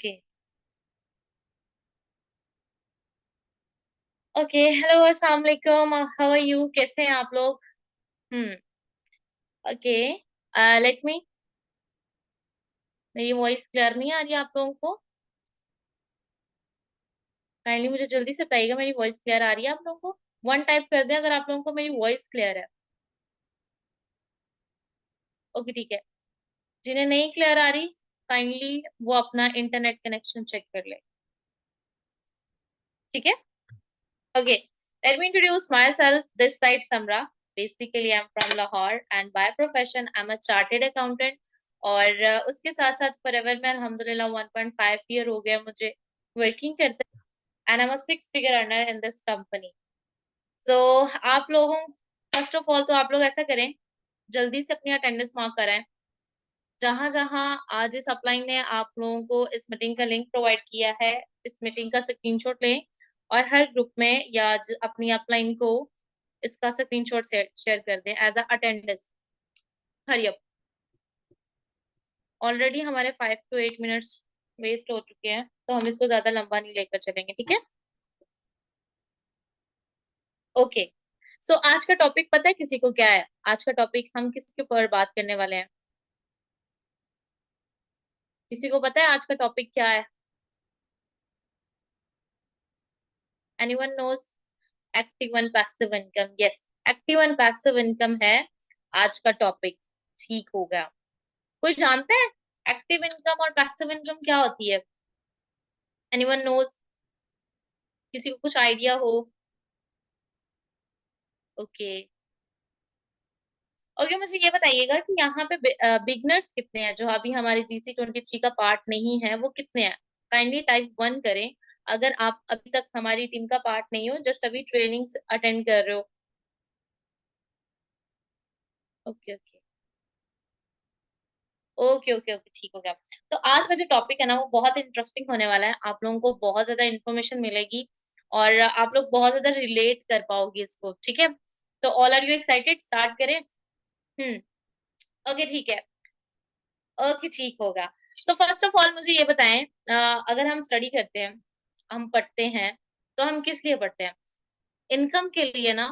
Okay. Okay, hello, अस्सलाम वालेकुम। How are you? कैसे हैं आप लोग? हम्म। ओके। Let me. मेरी वॉइस क्लियर नहीं आ रही है आप लोगों को? काइंडली मुझे जल्दी से बताइएगा, मेरी वॉइस क्लियर आ रही है आप लोगों को? वन टाइप कर दें अगर आप लोगों को मेरी वॉइस क्लियर है। ओके, ठीक है। जिन्हें नहीं क्लियर आ रही, काइंडली वो अपना इंटरनेट कनेक्शन चेक कर ले। ठीक है। Okay. Let me introduce myself. This side Samra. Basically, I'm from Lahore and by profession, I'm a chartered accountant. और उसके साथ साथ फॉरएवर में अल्हम्दुलिल्लाह 1.5 ईयर हो गया मुझे वर्किंग करते, and I am a six figure earner in this company. So आप लोगों, फर्स्ट ऑफ ऑल तो आप लोग ऐसा करें, जल्दी से अपनी अटेंडेंस मार्क कराएं। जहां जहां आज इस अपलाइन ने आप लोगों को इस मीटिंग का लिंक प्रोवाइड किया है, इस मीटिंग का स्क्रीनशॉट लें और हर ग्रुप में या अपनी अपलाइन को इसका स्क्रीनशॉट शेयर कर दें as a attendance. Hurry up. Already हमारे 5 to 8 मिनट्स वेस्ट हो चुके हैं, तो हम इसको ज्यादा लंबा नहीं लेकर चलेंगे, ठीक है? ओके। सो आज का टॉपिक पता है किसी को क्या है? आज का टॉपिक हम किसके ऊपर बात करने वाले हैं? किसी को पता है आज का टॉपिक क्या है? Anyone knows? Active and passive income. Yes, active and passive income है आज का टॉपिक। ठीक हो गया। कोई जानता है एक्टिव इनकम और पैसिव इनकम क्या होती है? Anyone knows? किसी को कुछ आइडिया हो? ओके। ओके, मुझे ये बताइएगा कि यहाँ पे बिगनर्स कितने हैं जो अभी हमारे GC23 का पार्ट नहीं है, वो कितने हैं? काइंडली टाइप 1 करें अगर आप अभी तक हमारी टीम का पार्ट नहीं हो, जस्ट अभी ट्रेनिंग अटेंड कर रहे हो। Okay okay. Okay okay okay, ठीक हो गया। तो आज का जो टॉपिक है ना, वो बहुत इंटरेस्टिंग होने वाला है। आप लोगों को बहुत ज्यादा इन्फॉर्मेशन मिलेगी और आप लोग बहुत ज्यादा रिलेट कर पाओगे इसको, ठीक है? तो all are you excited? Start करें? हम्म। ओके, ठीक है। ओके, ठीक होगा। सो फर्स्ट ऑफ ऑल मुझे ये बताएं, अगर हम स्टडी करते हैं, हम पढ़ते हैं, तो हम किस लिए पढ़ते हैं? इनकम के लिए ना।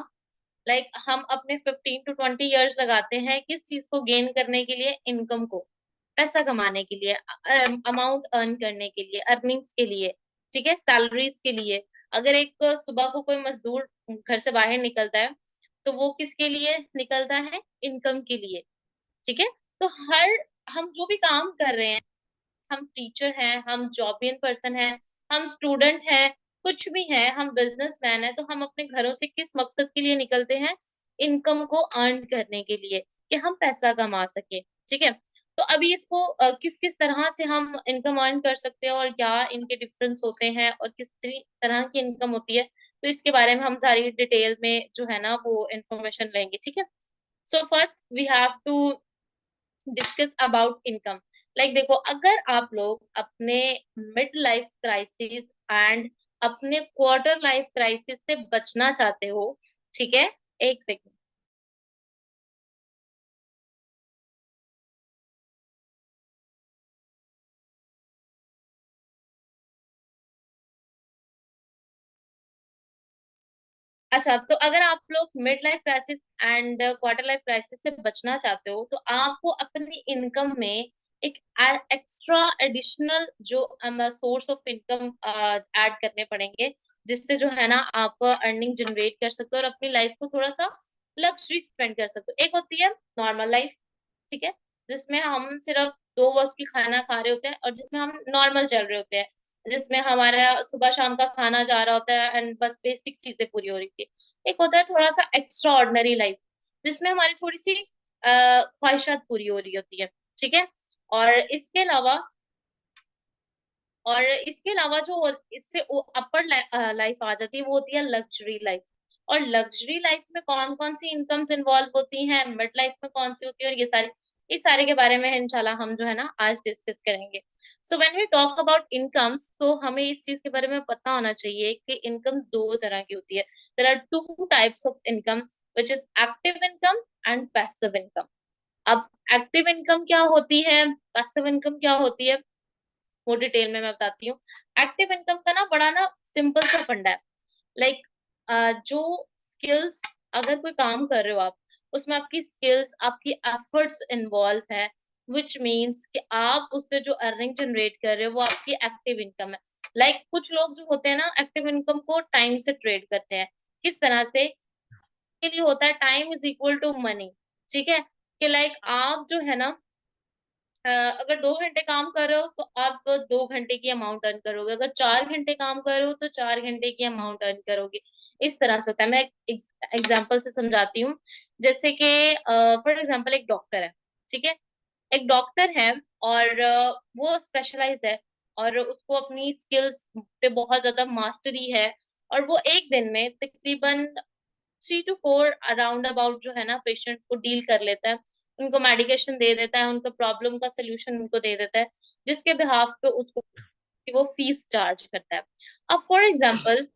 हम अपने 15 to 20 ईयर्स लगाते हैं किस चीज को गेन करने के लिए? इनकम को, पैसा कमाने के लिए, अमाउंट अर्न करने के लिए, अर्निंग्स के लिए, ठीक है, सैलरीज के लिए। अगर एक सुबह को कोई मजदूर घर से बाहर निकलता है, तो वो किसके लिए निकलता है? इनकम के लिए, ठीक है? तो हर, हम जो भी काम कर रहे हैं, हम टीचर हैं, हम जॉबियन पर्सन हैं, हम स्टूडेंट हैं, कुछ भी है, हम बिजनेसमैन है, तो हम अपने घरों से किस मकसद के लिए निकलते हैं? इनकम को अर्न करने के लिए, कि हम पैसा कमा सके, ठीक है? तो अभी इसको किस किस तरह से हम इनकम अर्न कर सकते हैं और क्या इनके डिफरेंस होते हैं और किस तरह की इनकम होती है, तो इसके बारे में हम सारी डिटेल में जो है ना वो इंफॉर्मेशन लेंगे, ठीक है? So first we have to discuss about income. देखो, अगर आप लोग अपने मिड लाइफ क्राइसिस एंड अपने क्वार्टर लाइफ क्राइसिस से बचना चाहते हो, ठीक है? एक सेकंड। अच्छा, तो अगर आप लोग mid life crisis and quarter life crisis से बचना चाहते हो, तो आपको अपनी इनकम में एक एक्स्ट्रा एडिशनल जो सोर्स ऑफ इनकम ऐड करने पड़ेंगे, जिससे जो है ना आप अर्निंग जनरेट कर सकते हो और अपनी लाइफ को थोड़ा सा लग्जरी स्पेंड कर सकते हो। एक होती है नॉर्मल लाइफ, ठीक है, जिसमें हम सिर्फ 2 वक्त की खाना खा रहे होते हैं और जिसमें हम नॉर्मल चल रहे होते हैं, जिसमें हमारा सुबह शाम का खाना जा रहा होता है एंड बस बेसिक चीजें पूरी हो रही थी। एक होता है थोड़ा सा एक्स्ट्रा ऑर्डिनरी लाइफ, जिसमें हमारी थोड़ी सी ख्वाहिशात पूरी हो रही होती है, ठीक है? और इसके अलावा, जो इससे अपर लाइफ आ जाती है, वो होती है लग्जरी लाइफ। और लग्जरी लाइफ में कौन कौन सी इनकम्स इन्वॉल्व होती हैं, मिड लाइफ में कौन सी होती है, और ये सारे के बारे में इंशाल्लाह हम जो है ना आज डिस्कस करेंगे। So when we talk about incomes, तो हमें इस चीज के बारे में पता होना चाहिए कि इनकम दो तरह की होती है। There are two types of income, which is active income and passive income. अब एक्टिव इनकम क्या होती है, पैसिव इनकम क्या होती है? वो डिटेल में मैं बताती हूँ। एक्टिव इनकम का ना बड़ा ना सिंपल सा फंडा है। लाइक जो स्किल्स, अगर कोई काम कर रहे हो आप, उसमें आपकी स्किल्स, आपकी एफर्ट्स इन्वॉल्व है, विच मीन्स कि आप उससे जो अर्निंग जनरेट कर रहे हो वो आपकी एक्टिव इनकम है। लाइक कुछ लोग जो होते हैं ना, एक्टिव इनकम को टाइम से ट्रेड करते हैं। किस तरह से? के लिए होता है time is equal to money. ठीक है, कि लाइक आप जो है ना, अगर 2 घंटे काम कर रहे हो तो आप 2 घंटे की अमाउंट अर्न करोगे, अगर 4 घंटे काम कर रहे हो तो 4 घंटे की अमाउंट अर्न करोगे। इस तरह से होता है। मैं एक एग्जाम्पल से समझाती हूँ। जैसे कि फॉर एग्जाम्पल एक डॉक्टर है, ठीक है, एक डॉक्टर है और वो स्पेशलाइज है और उसको अपनी स्किल्स पे बहुत ज्यादा मास्टरी है, और वो एक दिन में तकरीबन 3 to 4 अराउंड अबाउट जो है ना पेशेंट को डील कर लेता है, उनको मेडिकेशन दे देता है, उनका प्रॉब्लम का सोल्यूशन उनको दे देता है, जिसके बिहाफ पे उसको वो फीस चार्ज करता है। अब फॉर एग्जाम्पल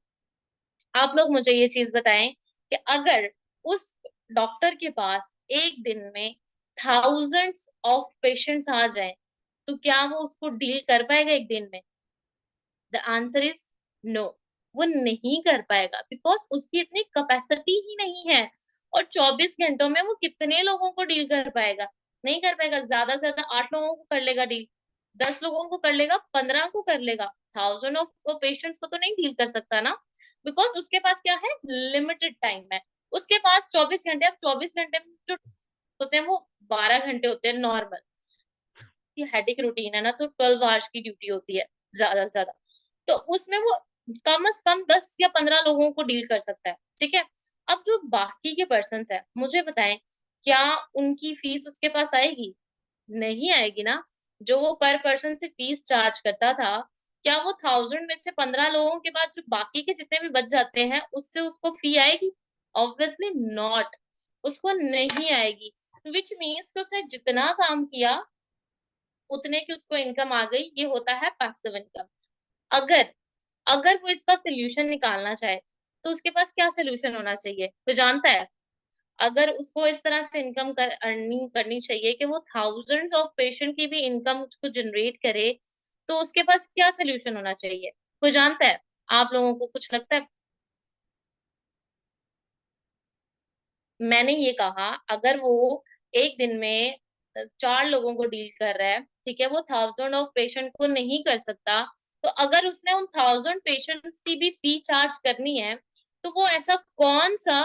आप लोग मुझे ये चीज बताएं कि अगर उस डॉक्टर के पास एक दिन में थाउजेंड्स ऑफ पेशेंट्स आ जाएं, तो क्या वो उसको डील कर पाएगा एक दिन में? The answer is no. वो नहीं कर पाएगा, बिकॉज उसकी इतनी कैपेसिटी ही नहीं है। और 24 घंटों में वो कितने लोगों को डील कर पाएगा? नहीं कर पाएगा। ज्यादा से ज्यादा 8 लोगों को कर लेगा डील, 10 लोगों को कर लेगा, 15 को कर लेगा। थाउजेंड ऑफ पेशेंट्स को तो नहीं डील कर सकता ना, बिकॉज उसके पास क्या है, लिमिटेड टाइम है। उसके पास 24 घंटे। अब 24 घंटे में जो होते हैं वो 12 घंटे होते हैं नॉर्मल। की हेडिक रूटीन है ना, तो 12 आवर्स की ड्यूटी होती है ज्यादा से ज्यादा। तो उसमें वो कम से कम 10 या 15 लोगों को डील कर सकता है। ठीक है, अब जो बाकी के पर्सन है, मुझे बताएं, क्या उनकी फीस उसके पास आएगी? नहीं आएगी ना। जो वो पर पर्सन से फीस चार्ज करता था, क्या वो 1000 में से 15 लोगों के बाद जो बाकी के जितने भी बच जाते हैं उससे उसको फी आएगी? ऑब्वियसली नॉट, उसको नहीं आएगी। विच मीन्स कि उसने जितना काम किया उतने की उसको इनकम आ गई। ये होता है पैसिव इनकम। अगर अगर वो इसका सोल्यूशन निकालना चाहे, तो उसके पास क्या सोल्यूशन होना चाहिए, तो जानता है? अगर उसको इस तरह से इनकम कर अर्निंग करनी चाहिए कि वो थाउजेंड्स ऑफ पेशेंट की भी इनकम उसको जनरेट करे, तो उसके पास क्या सोल्यूशन होना चाहिए, कोई जानता है? आप लोगों को कुछ लगता है? मैंने ये कहा, अगर वो एक दिन में 4 लोगों को डील कर रहा है, ठीक है, वो थाउजेंड ऑफ पेशेंट को नहीं कर सकता, तो अगर उसने उन 1000 पेशेंट्स की भी फी चार्ज करनी है, तो वो ऐसा कौन सा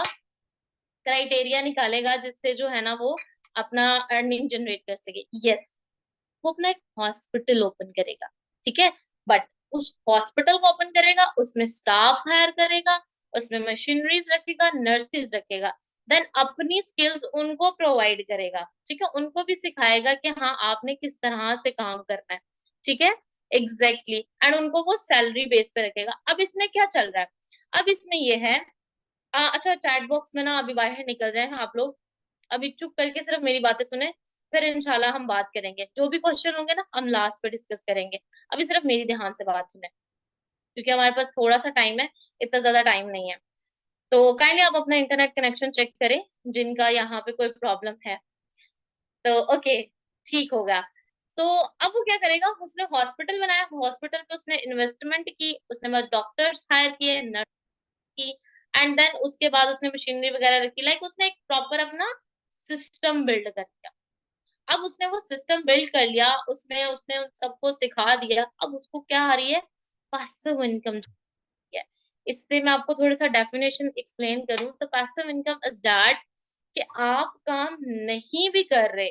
क्राइटेरिया निकालेगा जिससे जो है ना वो अपना अर्निंग जनरेट कर सके? यस, वो अपना एक हॉस्पिटल ओपन करेगा। ठीक है, बट उस हॉस्पिटल को ओपन करेगा, उसमें स्टाफ हायर करेगा, उसमें मशीनरीज रखेगा, नर्सेज रखेगा, देन अपनी स्किल्स उनको प्रोवाइड करेगा। ठीक है, उनको भी सिखाएगा कि हाँ आपने किस तरह से काम करना है। ठीक है, एग्जैक्टली एंड उनको वो सैलरी बेस पे रखेगा। अब इसमें क्या चल रहा है? अब इसमें ये है, अच्छा चैट बॉक्स में ना अभी बाहर निकल जाए आप लोग, अभी चुप करके सिर्फ मेरी बातें सुने, फिर इंशाल्लाह हम बात करेंगे। जो भी क्वेश्चन होंगे ना हम लास्ट पे डिस्कस करेंगे। अभी सिर्फ मेरी ध्यान से बात सुने, क्योंकि हमारे पास थोड़ा सा टाइम है, इतना ज्यादा टाइम नहीं है। तो काइंडली आप अपना इंटरनेट कनेक्शन चेक करें, जिनका यहाँ पे कोई प्रॉब्लम है। तो ओके, ठीक होगा। सो अब वो क्या करेगा, उसने हॉस्पिटल बनाया, हॉस्पिटल पे उसने इन्वेस्टमेंट की, उसने डॉक्टर्स हायर किए, नर्स की, एंड देन उसके बाद उसने मशीनरी वगैरह रखी। लाइक उसने एक प्रॉपर अपना सिस्टम बिल्ड कर दिया। अब उसने वो सिस्टम बिल्ड कर लिया, उसमें उसने उन सबको सिखा दिया। अब उसको क्या आ रही है? पैसिव इनकम है। इससे मैं आपको थोड़ा सा डेफिनेशन एक्सप्लेन करूं तो पैसिव इनकम इज दैट कि आप काम नहीं भी कर रहे,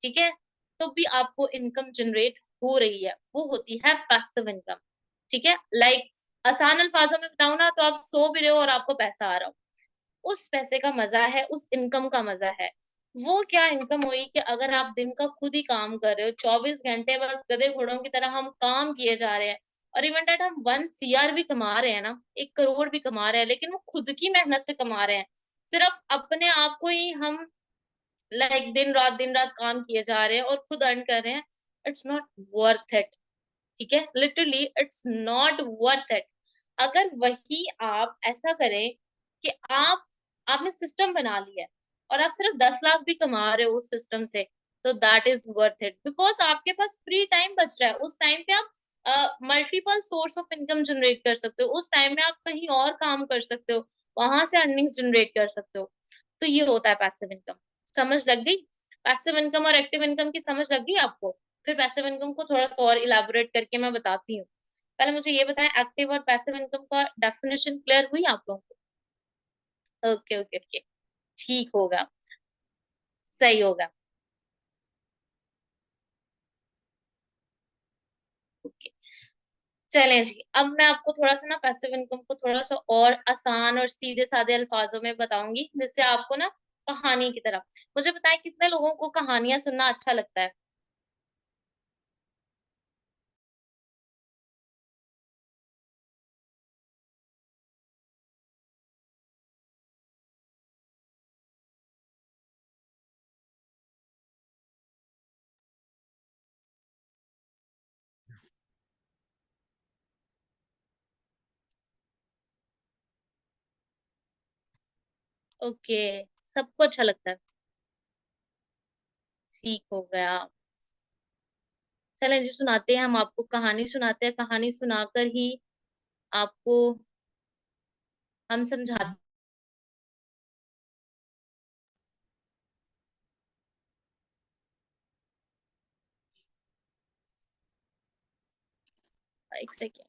ठीक है, तो भी आपको इनकम जनरेट हो रही है, वो होती है पैसिव इनकम। ठीक है, लाइक आसान अल्फाजों में बताऊं ना, तो आप सो भी रहे हो और आपको पैसा आ रहा हो, उस पैसे का मजा है, उस इनकम का मजा है। वो क्या इनकम हुई कि अगर आप दिन का खुद ही काम कर रहे हो, 24 घंटे बस गधे घोड़ों की तरह हम काम किए जा रहे हैं, और इवन डेट हम 1 CR भी कमा रहे हैं ना, 1 करोड़ भी कमा रहे हैं, लेकिन वो खुद की मेहनत से कमा रहे हैं। सिर्फ अपने आप को ही हम लाइक दिन रात काम किए जा रहे हैं और खुद अर्न कर रहे हैं। It's not worth it. ठीक है, literally it's not worth it. अगर वही आप ऐसा करें कि आपने सिस्टम बना लिया है और आप सिर्फ 10 लाख भी कमा रहे हो उस सिस्टम से, तो that is worth it, because आपके पास फ्री टाइम बच रहा है। उस टाइम पे आप multiple source of income generate कर सकते हो। उस टाइम में आप कहीं और काम कर सकते हो, वहां से अर्निंग्स जनरेट कर सकते हो। तो ये होता है पैसिव इनकम। समझ लग गई? पैसिव इनकम और एक्टिव इनकम की समझ लग गई आपको? फिर पैसिव इनकम को थोड़ा सा और इलाबोरेट करके मैं बताती हूँ। पहले मुझे ये बताएं, एक्टिव और पैसिव इनकम का डेफिनेशन क्लियर हुई आप लोगों को? ओके ओके ओके, ठीक होगा, सही होगा। ओके, चलें जी। अब मैं आपको थोड़ा सा ना पैसिव इनकम को थोड़ा सा और आसान और सीधे साधे अल्फाजों में बताऊंगी, जिससे आपको ना कहानी की तरह। मुझे बताएं, कितने लोगों को कहानियां सुनना अच्छा लगता है? ओके, सबको अच्छा लगता है। ठीक हो गया। चलें जी, सुनाते हैं, हम आपको कहानी सुनाते हैं। कहानी सुनाकर ही आपको हम समझाते। एक सेकेंड।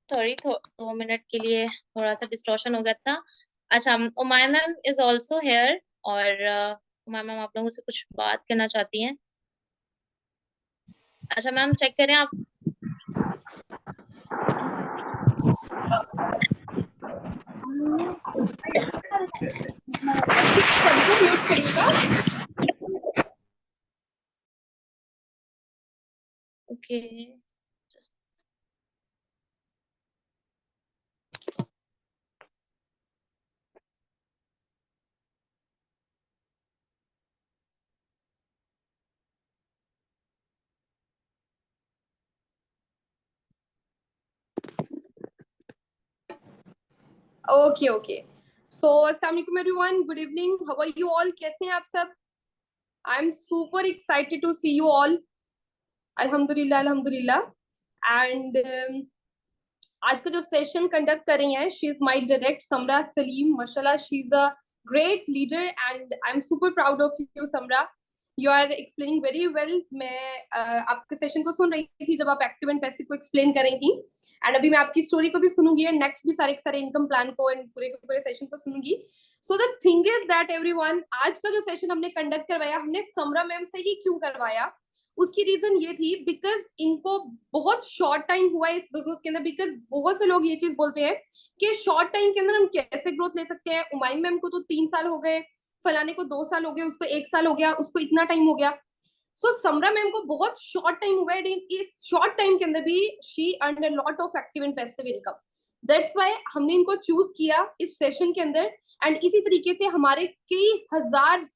सॉरी, 2 मिनट के लिए थोड़ा सा डिस्टॉर्शन हो गया था। अच्छा, उमाया मैम इज ऑल्सो हेयर, और उमाया मैम आप लोगों से कुछ बात करना चाहती हैं। अच्छा मैम, चेक करें आप। सबको म्यूट करिएगा। ओके, ओके ओके, सो अस्सलाम वालेकुम everyone, good evening, how are you all? कैसे हैं आप सब? I am super excited to see you all. अल्हम्दुलिल्लाह अल्हम्दुलिल्लाह। एंड आज का जो सेशन कंडक्ट कर रही हैं, she is my direct Samra Saleem. माशाल्लाह, she is a great leader and I am super proud of you Samra. You are explaining very well. मैं आपके सेशन को सुन रही थी जब आप एक्टिव एंड पैसिव को एक्सप्लेन कर रही थी, एंड अभी मैं आपकी स्टोरी को भी सुनूंगी एंड नेक्स्ट भी सारे के सारे इनकम प्लान को एंड पूरे के पूरे सेशन को सुनूंगी। So the thing is that everyone, आज का जो सेशन हमने कंडक्ट करवाया, हमने समरा मैम से ही क्यों करवाया? उसकी रीजन ये थी बिकॉज इनको बहुत शॉर्ट टाइम हुआ है इस बिजनेस के अंदर। बिकॉज बहुत से लोग ये चीज बोलते हैं कि शॉर्ट टाइम के अंदर हम कैसे ग्रोथ ले सकते हैं। उमाइम मैम को तो 3 साल हो गए, फलाने को 2 साल हो गए, उसको 1 साल हो गया, उसको इतना टाइम हो गया। सो समरा मैम को बहुत शॉर्ट टाइम हुआ है, इस शॉर्ट टाइम के अंदर भी she earn a lot of active and passive income. That's why हमने इनको चूज किया इस सेशन के अंदर। एंड इसी तरीके से हमारे कई हजार,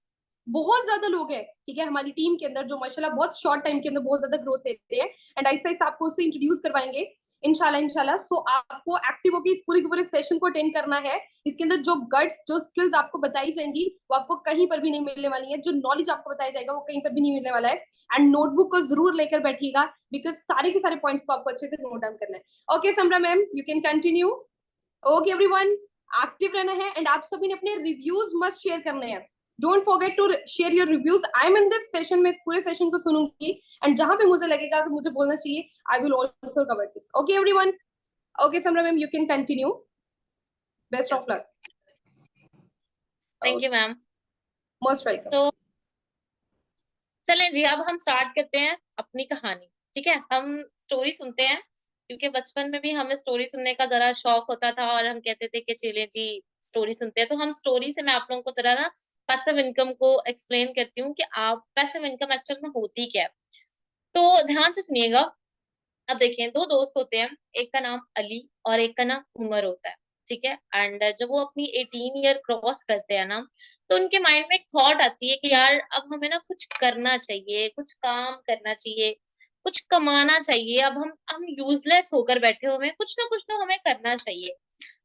बहुत ज्यादा लोग हैं, ठीक है, हमारी टीम के अंदर जो माशाल्लाह बहुत शॉर्ट टाइम के अंदर बहुत ज्यादा ग्रोथ लेते हैं। एंड ऐसा ऐसा आपको उससे इंट्रोड्यूस करवाएंगे इंशाल्लाह इंशाल्लाह। सो आपको एक्टिव होकर इस पूरे के पूरे सेशन को अटेंड करना है। इसके अंदर जो गट्स, जो स्किल्स आपको बताई जाएंगी वो आपको कहीं पर भी नहीं मिलने वाली है। जो नॉलेज आपको बताया जाएगा वो कहीं पर भी नहीं मिलने वाला है। एंड नोटबुक को जरूर लेकर बैठिएगा, बिकॉज सारे के सारे पॉइंट्स को आपको अच्छे से नोट डाउन करना है। Okay Samra ma'am, you can continue. Okay everyone, active रहना है एंड आप सभी ने अपने रिव्यूज मस्ट शेयर करने हैं. Don't forget to share your reviews. I am in this session में इस पूरे सेशन को सुनूंगी एंड जहां पे मुझे लगेगा कि मुझे बोलना चाहिए I will also cover this. Okay everyone. Okay Samra ma'am, you can continue. Best of luck. Thank you ma'am. Most welcome. तो चलें जी, अब हम स्टार्ट करते हैं अपनी कहानी. ठीक है, हम स्टोरी सुनते हैं क्योंकि बचपन में भी हमें स्टोरी सुनने का जरा शौक होता था और हम कहते थे कि चलें जी स्टोरी सुनते हैं. तो हम स्टोरी से मैं आप लोगों को जरा ना पैसिव इनकम को एक्सप्लेन करती हूँ कि आप पैसिव इनकम एक्चुअल में होती क्या है. तो ध्यान से सुनिएगा. अब देखिए, दो दोस्त होते हैं, एक का नाम अली और एक का नाम उमर होता है. ठीक है, एंड जब वो अपनी 18 ईयर क्रॉस करते हैं ना, तो उनके माइंड में एक थॉट आती है कि यार अब हमें ना कुछ करना चाहिए, कुछ काम करना चाहिए, कुछ कमाना चाहिए. अब हम यूजलेस होकर बैठे हुए हैं, कुछ ना कुछ तो हमें करना चाहिए.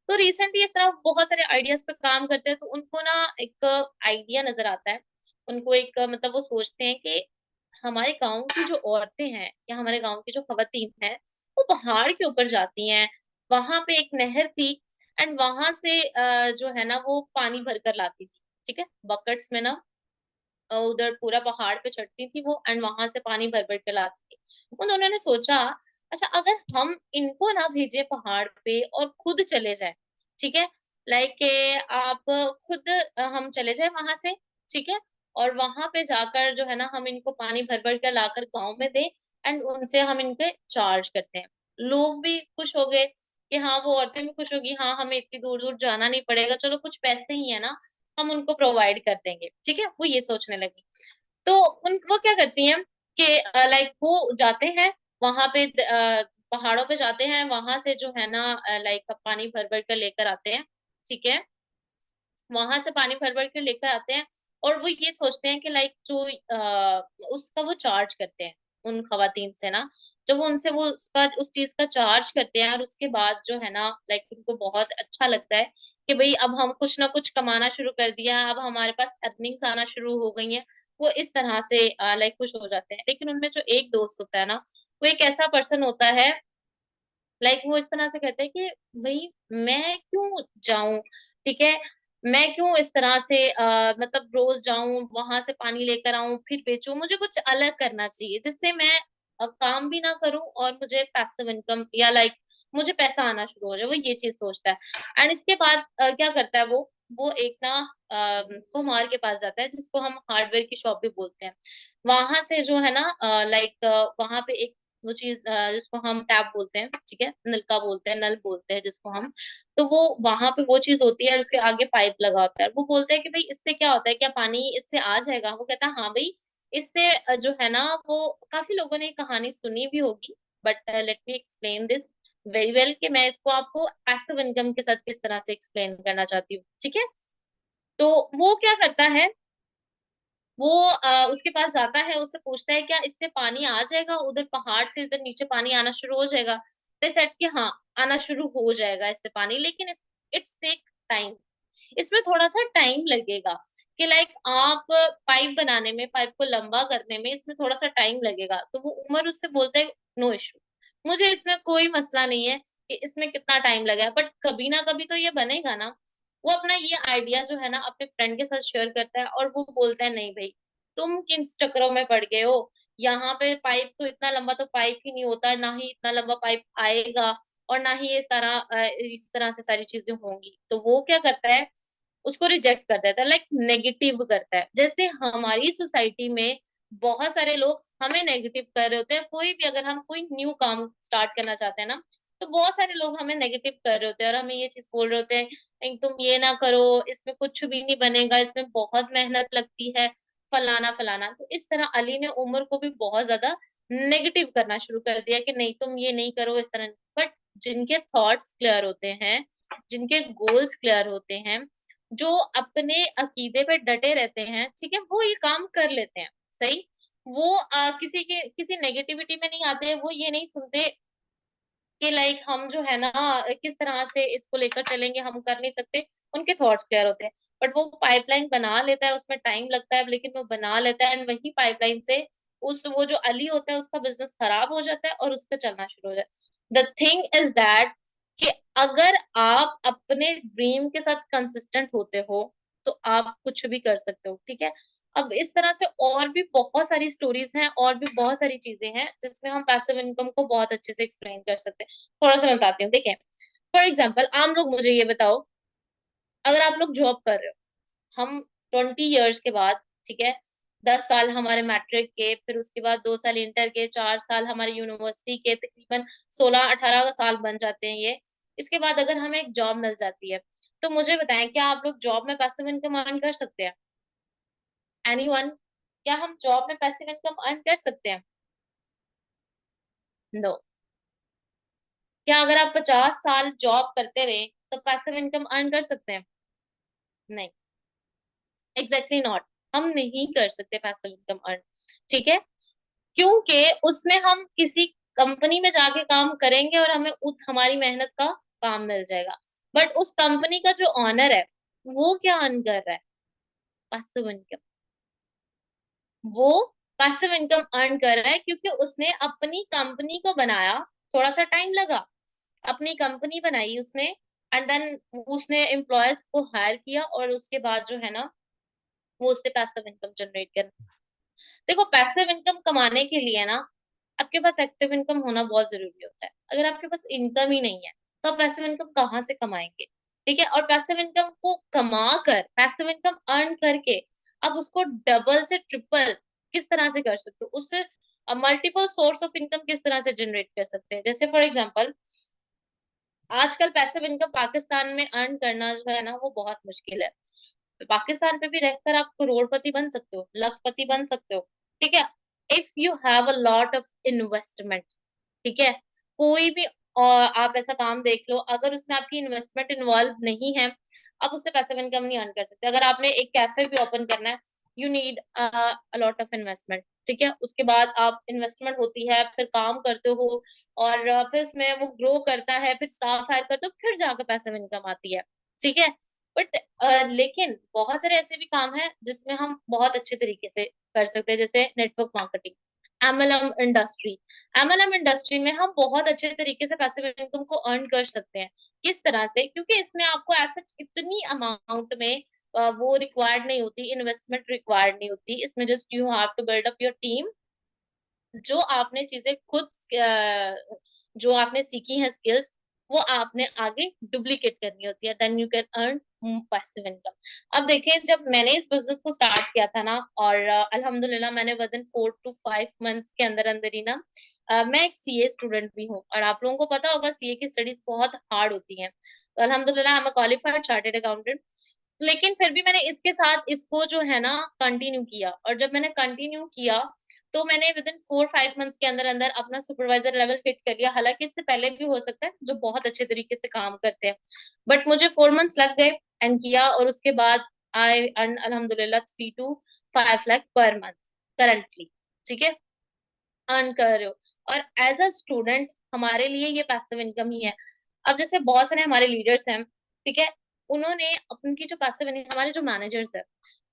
तो रिसेंटली इस तरह बहुत सारे आइडियाज पे काम करते हैं, तो उनको ना एक आइडिया नजर आता है. उनको एक मतलब वो सोचते हैं कि हमारे गाँव की जो औरतें हैं या हमारे गाँव की जो खवातीन हैं, वो पहाड़ के ऊपर जाती हैं. वहां पे एक नहर थी एंड वहां से जो है ना वो पानी भर कर लाती थी. ठीक है, बकेट्स में ना उधर पूरा पहाड़ पे चढ़ती थी वो एंड वहां से पानी भर भर के लाती थी. उन दोनों ने सोचा, अच्छा अगर हम इनको ना भेजे पहाड़ पे और खुद चले जाए. ठीक है, लाइक आप खुद हम चले जाए वहां से. ठीक है, और वहां पे जाकर जो है ना हम इनको पानी भर भर कर लाकर गांव में दे एंड उनसे हम इनके चार्ज करते हैं. लोग भी खुश हो गए कि हाँ, वो औरतें भी खुश होगी, हाँ हमें इतनी दूर दूर जाना नहीं पड़ेगा, चलो कुछ पैसे ही है ना, हम उनको प्रोवाइड कर देंगे. ठीक है, वो ये सोचने लगी. तो उन वो क्या करती हैं कि लाइक वो जाते हैं वहां पे, पहाड़ों पे जाते हैं, वहां से जो है ना लाइक पानी भर भर कर लेकर आते हैं. ठीक है, वहां से पानी भर भर के लेकर आते हैं और वो ये सोचते हैं कि लाइक जो उसका वो चार्ज करते हैं उन खवातीन से ना. जब वो उनसे वो उसका उस चीज का चार्ज करते हैं और उसके बाद जो है ना लाइक उनको बहुत अच्छा लगता है कि भाई अब हम कुछ ना कुछ कमाना शुरू कर दिया, अब हमारे पास अर्निंग्स आना शुरू हो गई हैं. वो इस तरह से लाइक खुश हो जाते हैं. लेकिन उनमें जो एक दोस्त होता है ना, वो एक ऐसा पर्सन होता है, लाइक वो इस तरह से कहते हैं कि भाई मैं क्यों जाऊं. ठीक है, मैं क्यों इस तरह से मतलब रोज जाऊं वहां से पानी लेकर आऊं फिर बेचूं, मुझे कुछ अलग करना चाहिए जिससे मैं काम भी ना करूं और मुझे पैसिव इनकम या लाइक मुझे पैसा आना शुरू हो जाए. वो ये चीज सोचता है. एंड इसके बाद क्या करता है वो एक ना कुम्हार के पास जाता है जिसको हम हार्डवेयर की शॉप भी बोलते हैं. वहां से जो है ना लाइक वहां पे एक वो चीज जिसको हम टैप बोलते हैं. ठीक है, नलका बोलते हैं, नल बोलते हैं जिसको हम. तो वो वहां पे वो चीज होती है, उसके आगे पाइप लगा होता है. वो बोलते हैं कि भाई इससे क्या होता है, क्या पानी इससे आ जाएगा. वो कहता है हाँ भाई, इससे जो है ना वो काफी लोगों ने ये कहानी सुनी भी होगी, but let me explain this very well कि मैं इसको आपको पैसिव इनकम के साथ किस तरह से एक्सप्लेन करना चाहती हूँ. ठीक है, तो वो क्या करता है, वो उसके पास जाता है, उससे पूछता है क्या इससे पानी आ जाएगा, उधर पहाड़ से इधर नीचे पानी आना शुरू हो जाएगा. तो सेट कि हाँ, आना शुरू हो जाएगा इससे पानी, लेकिन इट्स टेक टाइम. इसमें थोड़ा सा टाइम लगेगा कि लाइक आप पाइप बनाने में, पाइप को लंबा करने में इसमें थोड़ा सा टाइम लगेगा. तो वो उमर उससे बोलता है नो इशू, मुझे इसमें कोई मसला नहीं है कि इसमें कितना टाइम लगा, बट कभी ना कभी तो ये बनेगा ना. वो अपना ये आइडिया जो है ना अपने फ्रेंड के साथ शेयर करता है और वो बोलता है नहीं भाई, तुम किन चक्करों में पड़ गए हो, यहाँ पे पाइप तो इतना लंबा तो पाइप ही नहीं होता, ना ही इतना लंबा पाइप आएगा और ना ही इस तरह से सारी चीजें होंगी. तो वो क्या करता है, उसको रिजेक्ट कर देता है, लाइक नेगेटिव करता है. जैसे हमारी सोसाइटी में बहुत सारे लोग हमें नेगेटिव कर रहे होते हैं. कोई भी अगर हम कोई न्यू काम स्टार्ट करना चाहते हैं ना, तो बहुत सारे लोग हमें नेगेटिव कर रहे होते हैं और हमें ये चीज बोल रहे होते हैं नहीं तुम ये ना करो, इसमें कुछ भी नहीं बनेगा, इसमें बहुत मेहनत लगती है, फलाना फलाना. तो इस तरह अली ने उमर को भी बहुत ज्यादा नेगेटिव करना शुरू कर दिया कि नहीं तुम ये नहीं करो इस तरह. बट जिनके थॉट्स क्लियर होते हैं, जिनके गोल्स क्लियर होते हैं, जो अपने अकीदे पे डटे रहते हैं, ठीक है, वो ये काम कर लेते हैं. सही, वो किसी नेगेटिविटी में नहीं आते, वो ये नहीं सुनते कि लाइक हम जो है ना किस तरह से इसको लेकर चलेंगे, हम कर नहीं सकते. उनके थॉट्स क्लियर होते हैं. बट वो पाइपलाइन बना लेता है, उसमें टाइम लगता है लेकिन वो बना लेता है एंड वही पाइपलाइन से उस वो जो अली होता है उसका बिजनेस खराब हो जाता है और उसका चलना शुरू हो जाता है. द थिंग इज दैट कि अगर आप अपने ड्रीम के साथ कंसिस्टेंट होते हो तो आप कुछ भी कर सकते हो, ठीक है। अब इस तरह से और भी बहुत सारी स्टोरीज हैं और भी बहुत सारी चीजें हैं जिसमें हम पैसिव इनकम को बहुत अच्छे से एक्सप्लेन कर सकते हैं। थोड़ा सा मैं बताती हूँ, देखिए। फॉर एग्जाम्पल आम लोग मुझे ये बताओ, अगर आप लोग जॉब कर रहे हो, हम 20 ईयर्स के बाद, ठीक है, 10 साल हमारे मैट्रिक के, फिर उसके बाद 2 साल इंटर के, 4 साल हमारे यूनिवर्सिटी के, तकरीबन 16-18 साल बन जाते हैं ये। इसके बाद अगर हमें एक जॉब मिल जाती है, तो मुझे बताएं क्या आप लोग जॉब में पैसिव इनकम अर्न कर सकते हैं? एनीवन? क्या हम जॉब में पैसिव इनकम अर्न कर सकते हैं? नो। क्या अगर आप 50 साल जॉब करते रहे तो पैसिव इनकम अर्न कर सकते हैं? नहीं। Exactly not. हम नहीं कर सकते पैसिव इनकम अर्न, ठीक है। क्योंकि उसमें हम किसी कंपनी में जाके काम करेंगे और हमें हमारी मेहनत का काम मिल जाएगा। बट उस कंपनी का जो ऑनर है वो क्या अर्न कर रहा है? Passive income. वो पैसिव इनकम अर्न कर रहा है क्योंकि उसने अपनी कंपनी को बनाया, थोड़ा सा टाइम लगा, अपनी कंपनी बनाई उसने, एंड देन उसने एम्प्लॉयज को हायर किया और उसके बाद जो है ना, वो उससे पैसिव इनकम जनरेट कर। देखो पैसिव इनकम कमाने के लिए ना आपके पास एक्टिव इनकम होना बहुत जरूरी होता है। अगर आपके पास इनकम ही नहीं है तो आप पैसिव इनकम कहाँ से कमाएंगे? ठीक है। और पैसिव इनकम को कमा कर, पैसिव इनकम अर्न करके आप उसको डबल से ट्रिपल किस तरह से कर सकते हो, उससे मल्टीपल सोर्स ऑफ इनकम किस तरह से जनरेट कर सकते हैं। जैसे फॉर एग्जाम्पल आजकल पैसिव इनकम पाकिस्तान में अर्न करना जो है ना वो बहुत मुश्किल है। पाकिस्तान पे भी रहकर आप करोड़पति बन सकते हो, लखपति बन सकते हो, ठीक है, if you have a lot of investment, ठीक है। कोई भी आप ऐसा काम देख लो, अगर उसमें आपकी इन्वेस्टमेंट इन्वॉल्व नहीं है, आप उससे पैसिव इनकम नहीं अर्न कर सकते। अगर आपने एक कैफे भी ओपन करना है, you need a lot of investment, ठीक है। उसके बाद आप इन्वेस्टमेंट होती है, फिर काम करते हो, और फिर उसमें वो ग्रो करता है, फिर स्टाफ हायर करते हो, फिर जाकर पैसिव इनकम आती है, ठीक है। बट लेकिन बहुत सारे ऐसे भी काम हैं जिसमें हम बहुत अच्छे तरीके से कर सकते हैं, जैसे network marketing, MLM industry. MLM industry में हम बहुत अच्छे तरीके से पैसिव इनकम को अर्न कर सकते हैं। किस तरह से? क्योंकि इसमें आपको ऐसा इतनी अमाउंट में वो रिक्वायर्ड नहीं होती, इन्वेस्टमेंट रिक्वायर्ड नहीं होती। इसमें just you have to build up your team. जो आपने चीजें खुद जो आपने सीखी है स्किल्स, वो आपने आगे डुप्लीकेट करनी होती है, then you can earn passive income. अब देखें, जब मैंने इस बिजनेस को स्टार्ट किया था ना, और अल्हम्दुलिल्लाह मैंने विद इन 4 to 5 मंथ्स के अंदर अंदर ही ना, मैं एक सीए स्टूडेंट भी हूँ, और आप लोगों को पता होगा सीए की स्टडीज बहुत हार्ड होती हैं। तो अल्हम्दुलिल्लाह आई am a qualified chartered accountant. लेकिन फिर भी मैंने इसके साथ इसको जो है ना कंटिन्यू किया, और जब मैंने कंटिन्यू किया तो मैंने विद इन 4-5 मंथ्स के अंदर अंदर अपना सुपरवाइजर लेवल हिट कर लिया। हालांकि इससे पहले भी हो सकता है जो बहुत अच्छे तरीके से काम करते हैं, बट मुझे 4 मंथ्स लग गए एंड किया, और उसके बाद आई अर्न अल्हम्दुलिल्लाह 3 to 5 lakh per month currently, ठीक है, अर्न कर रहे हो। और एज अ स्टूडेंट हमारे लिए ये पैसिव इनकम ही है। अब जैसे बहुत सारे हमारे लीडर्स हैं, ठीक है, उन्होंने उनकी जो पैसिव इनकम, हमारे जो मैनेजर्स है,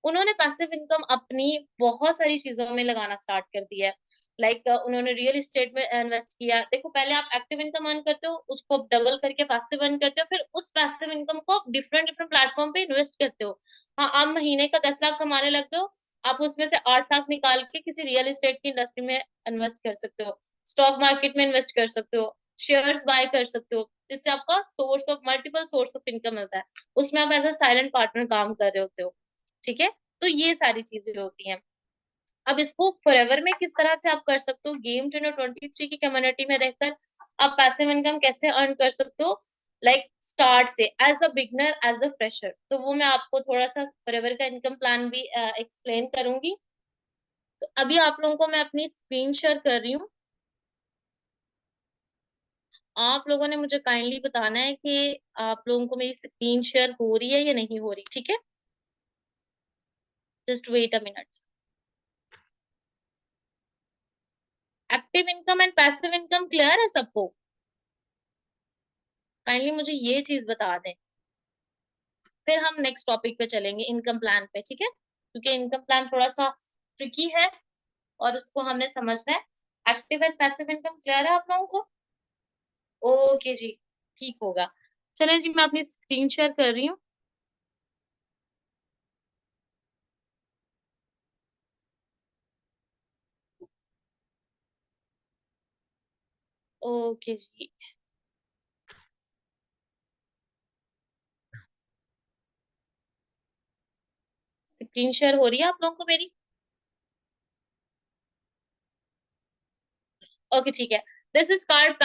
उन्होंने पैसिव इनकम अपनी बहुत सारी चीजों में लगाना स्टार्ट कर दिया है। लाइक उन्होंने रियल एस्टेट में इन्वेस्ट किया। देखो पहले आप एक्टिव इनकम अर्न करते हो, उसको डबल करके पैसिव अर्न करते हो, फिर उस पैसिव इनकम को आप डिफरेंट डिफरेंट प्लेटफॉर्म पे इन्वेस्ट करते हो। हाँ, आप महीने का 10 लाख कमाने लगते हो, आप उसमें से 8 लाख निकाल के किसी रियल एस्टेट की इंडस्ट्री में इन्वेस्ट कर सकते हो, स्टॉक मार्केट में इन्वेस्ट कर सकते हो, शेयर्स बाय कर सकते हो, जिससे आपका source of multiple source of income मिलता है। उसमें आप एज अ साइलेंट पार्टनर काम कर रहे होते हो, ठीक है। तो ये सारी चीजें होती हैं। अब इसको फॉरएवर में किस तरह से आप कर सकते हो, गेम ट्रेनर 23 की कम्युनिटी में रहकर आप पैसिव इनकम कैसे अर्न कर सकते हो, लाइक स्टार्ट से as a beginner, as a fresher. तो वो मैं आपको थोड़ा सा फॉरएवर का इनकम प्लान भी एक्सप्लेन करूंगी। तो अभी आप लोगों को मैं अपनी स्क्रीन शेयर कर रही हूँ। आप लोगों ने मुझे काइंडली बताना है कि आप लोगों को मेरी स्क्रीन शेयर हो रही है या नहीं हो रही, ठीक है। Just wait a minute. Active income and passive income clear है सबको? काइंडली मुझे ये चीज बता दें, फिर हम नेक्स्ट टॉपिक पे चलेंगे, इनकम प्लान पे, ठीक है, क्योंकि इनकम प्लान थोड़ा सा ट्रिकी है और उसको हमने समझना है। Active and passive income clear है आप लोगों को? ओके जी। ठीक होगा। चलें जी, मैं अपनी स्क्रीन शेयर कर रही हूँ। ओके जी, स्क्रीन शेयर हो रही है आप लोगों को मेरी? ओके ठीक है। This is called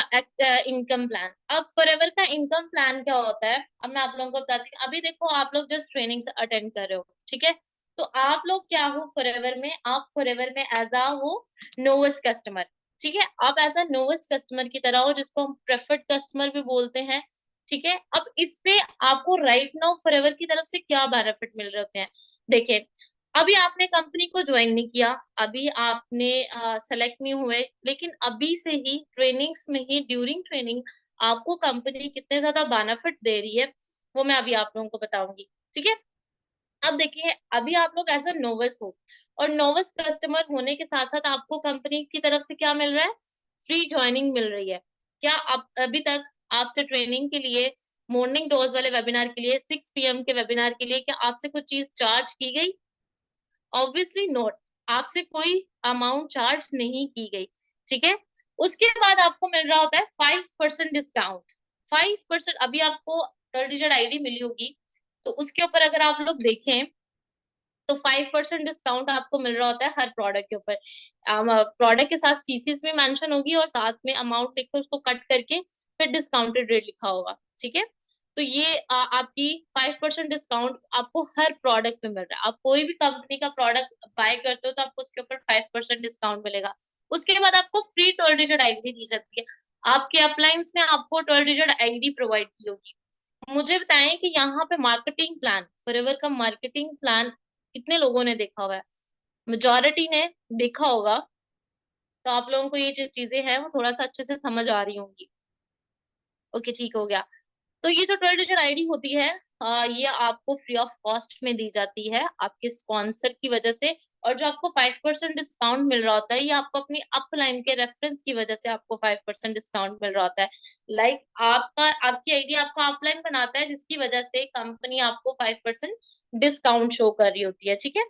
income plan. अब फॉरएवर का इनकम प्लान क्या होता है, अब मैं आप लोगों को बताती हूँ। अभी देखो, आप लोग जस्ट ट्रेनिंग अटेंड कर रहे हो, ठीक है। तो आप लोग क्या हो फॉरएवर में, आप फॉरएवर में एज आ हो नोवेस्ट कस्टमर, ठीक है। आप एज अ नोवेस्ट कस्टमर की तरह हो, जिसको हम प्रेफर्ड कस्टमर भी बोलते हैं, ठीक है। अब इस पे आपको राइट नाउ फॉरएवर की तरफ से क्या बेनिफिट मिल रहे होते हैं, देखिए। अभी आपने कंपनी को ज्वाइन नहीं किया, अभी आपने सेलेक्ट नहीं हुए, लेकिन अभी से ही ट्रेनिंग्स में ही, ड्यूरिंग ट्रेनिंग आपको कंपनी कितने ज्यादा बेनिफिट दे रही है, वो मैं अभी आप लोगों को बताऊंगी, ठीक है। अब देखिए, अभी आप लोग एज अ नोविस हो, और नोविस कस्टमर होने के साथ साथ आपको कंपनी की तरफ से क्या मिल रहा है, फ्री ज्वाइनिंग मिल रही है। क्या आप अभी तक आपसे ट्रेनिंग के लिए, मॉर्निंग डोज वाले वेबिनार के लिए, 6 PM के वेबिनार के लिए, क्या आपसे कुछ चीज चार्ज की गई? Obviously not. आपसे कोई अमाउंट चार्ज नहीं की गई, ठीक है। उसके बाद आपको मिल रहा होता है 5% डिस्काउंट। 5%, अभी आपको थर्ड डिजिट आईडी मिली होगी, तो उसके ऊपर अगर आप लोग देखें, तो 5% डिस्काउंट आपको मिल रहा होता है हर प्रोडक्ट के ऊपर। प्रोडक्ट के साथ सीसीस में मेंशन होगी, और साथ में अमाउंट लिख कर उसको कट करके फिर डिस्काउंटेड रेट लिखा होगा, ठीक है। तो ये आपकी 5% डिस्काउंट आपको हर प्रोडक्ट पे मिल रहा है। आप कोई भी कंपनी का प्रोडक्ट बाय करते हो, तो आपको उसके ऊपर 5% डिस्काउंट मिलेगा। उसके बाद आपको फ्री 12 डिजिट आईडी दी जाती है। आपके अपलाइंस ने आपको 12 डिजिट आईडी प्रोवाइड की होगी। मुझे बताएं कि यहाँ पे मार्केटिंग प्लान, फॉरएवर का मार्केटिंग प्लान कितने लोगों ने देखा हुआ है? मेजोरिटी ने देखा होगा। तो आप लोगों को ये जो चीजें हैं वो थोड़ा सा अच्छे से समझ आ रही होंगी। ओके ठीक हो गया। तो ये जो 12 डिजिट आईडी होती है, ये आपको फ्री ऑफ कॉस्ट में दी जाती है आपके स्पॉन्सर की वजह से। और जो आपको 5% डिस्काउंट मिल रहा होता है, ये आपको अपनी अपलाइन के रेफरेंस की वजह से आपको 5% डिस्काउंट मिल रहा होता है। लाइक आपका, आपकी आईडी आपका अपलाइन बनाता है, जिसकी वजह से कंपनी आपको 5% डिस्काउंट शो कर रही होती है, ठीक है।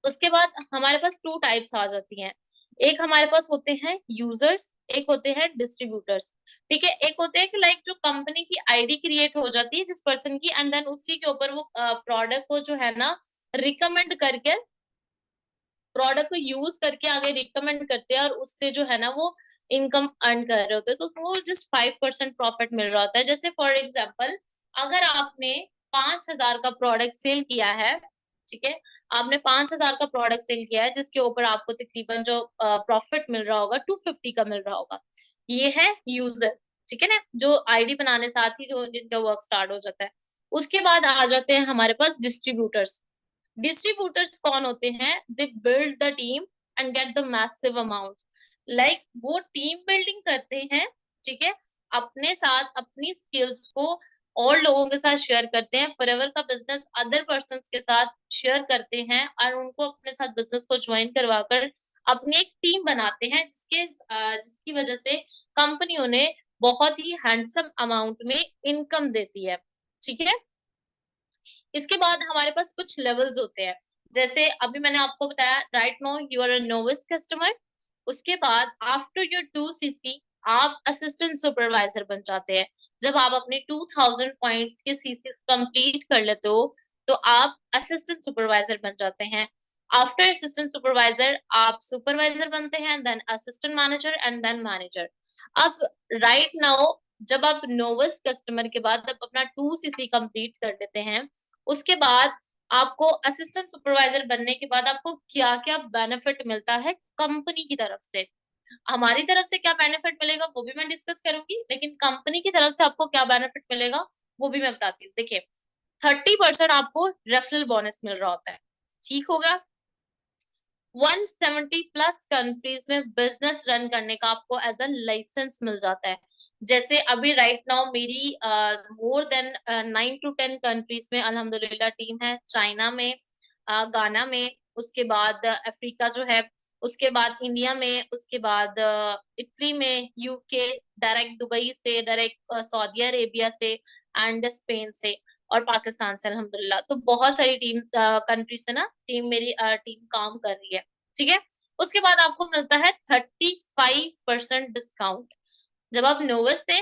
उसके बाद हमारे पास टू टाइप्स आ जाती हैं। एक हमारे पास होते हैं यूजर्स, एक होते हैं डिस्ट्रीब्यूटर्स, ठीक है। एक होते हैं कि लाइक जो कंपनी की आईडी क्रिएट हो जाती है जिस पर्सन की, एंड देन उसी के ऊपर वो प्रोडक्ट को जो है ना, रिकमेंड करके, प्रोडक्ट को यूज करके आगे रिकमेंड करते हैं, और उससे जो है ना वो इनकम अर्न कर रहे होते हैं। तो वो जस्ट 5% प्रॉफिट मिल रहा होता है। जैसे फॉर एग्जाम्पल, अगर आपने 5,000 का प्रोडक्ट सेल किया है, ठीक है, आपने 5,000 का प्रोडक्ट सेल किया है, जिसके ऊपर आपको तकरीबन जो प्रॉफिट मिल रहा होगा 250 का मिल रहा होगा। ये है यूजर, ठीक है ना, जो आईडी बनाने साथ ही जो जिनका वर्क स्टार्ट हो जाता है। उसके बाद आ जाते हैं हमारे पास डिस्ट्रीब्यूटर्स। डिस्ट्रीब्यूटर्स कौन होते हैं? They build the team and get the massive amount. Like वो टीम बिल्डिंग करते हैं, ठीक है, अपने साथ अपनी स्किल्स को और लोगों के साथ शेयर करते हैं, फॉरएवर का बिजनेस अदर पर्सन के साथ शेयर करते हैं, और उनको अपने साथ बिजनेस को ज्वाइन करवाकर अपनी एक टीम बनाते हैं, जिसकी वजह से कंपनी उन्हें बहुत ही हैंडसम अमाउंट में इनकम देती है, ठीक है। इसके बाद हमारे पास कुछ लेवल्स होते हैं। जैसे अभी मैंने आपको बताया, right now you are a novice customer. उसके बाद आफ्टर योर 2 CC आप असिस्टेंट सुपरवाइजर बन जाते हैं। जब आप अपने 2000 पॉइंट्स के सीसी कंप्लीट कर लेते हो, तो आप असिस्टेंट सुपरवाइजर बन जाते हैं। आफ्टर असिस्टेंट सुपरवाइजर आप सुपरवाइजर बनते हैं, then assistant manager, and then manager. अब राइट नाउ, जब आप नोविस कस्टमर के बाद जब अपना 2 CC कंप्लीट कर लेते हैं, उसके बाद आपको असिस्टेंट सुपरवाइजर बनने के बाद आपको क्या क्या बेनिफिट मिलता है कंपनी की तरफ से। हमारी तरफ से क्या बेनिफिट मिलेगा वो भी मैं डिस्कस करूंगी, लेकिन कंपनी की तरफ से आपको क्या बेनिफिट मिलेगा वो भी मैं बताती हूँ। देखिए, 30% आपको रेफरल बोनस मिल रहा होता है, ठीक होगा। 170 प्लस कंट्रीज में बिजनेस रन करने का आपको एज अ लाइसेंस मिल जाता है। जैसे अभी राइट नाउ मेरी मोर देन 9 to 10 कंट्रीज में अल्हम्दुलिल्लाह टीम है। चाइना में, गाना में, उसके बाद अफ्रीका जो है, उसके बाद इंडिया में, उसके बाद इटली में, यूके, डायरेक्ट दुबई से, डायरेक्ट सऊदी अरेबिया से एंड स्पेन से, और पाकिस्तान से अल्हम्दुलिल्लाह। तो बहुत सारी टीम कंट्री से ना टीम मेरी टीम काम कर रही है, ठीक है। उसके बाद आपको मिलता है 35% डिस्काउंट। जब आप नोवस थे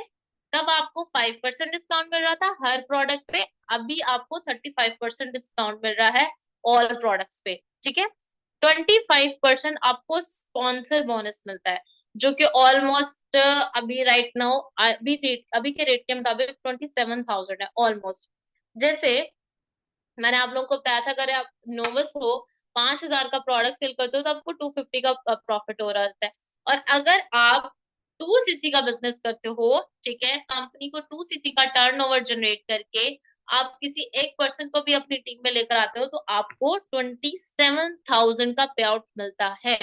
तब आपको 5% डिस्काउंट मिल रहा था हर प्रोडक्ट पे, अभी आपको 35% डिस्काउंट मिल रहा है ऑल प्रोडक्ट्स पे, ठीक है। 25% आपको स्पॉन्सर बोनस मिलता है, जो कि ऑलमोस्ट अभी राइट नाउ अभी के रेट के मुताबिक 27,000 है ऑलमोस्ट। जैसे मैंने आप लोगों को बताया था, अगर आप नोवस हो, 5,000 का प्रोडक्ट सेल करते हो तो आपको 250 का प्रॉफिट हो रहा है। और अगर आप 2 सीसी का बिजनेस करते हो, ठीक है, कंपनी को 2 सीसी का टर्नओवर जनरेट करके आप किसी एक पर्सन को भी अपनी टीम में लेकर आते हो, तो आपको 27,000 का पे आउट मिलता है,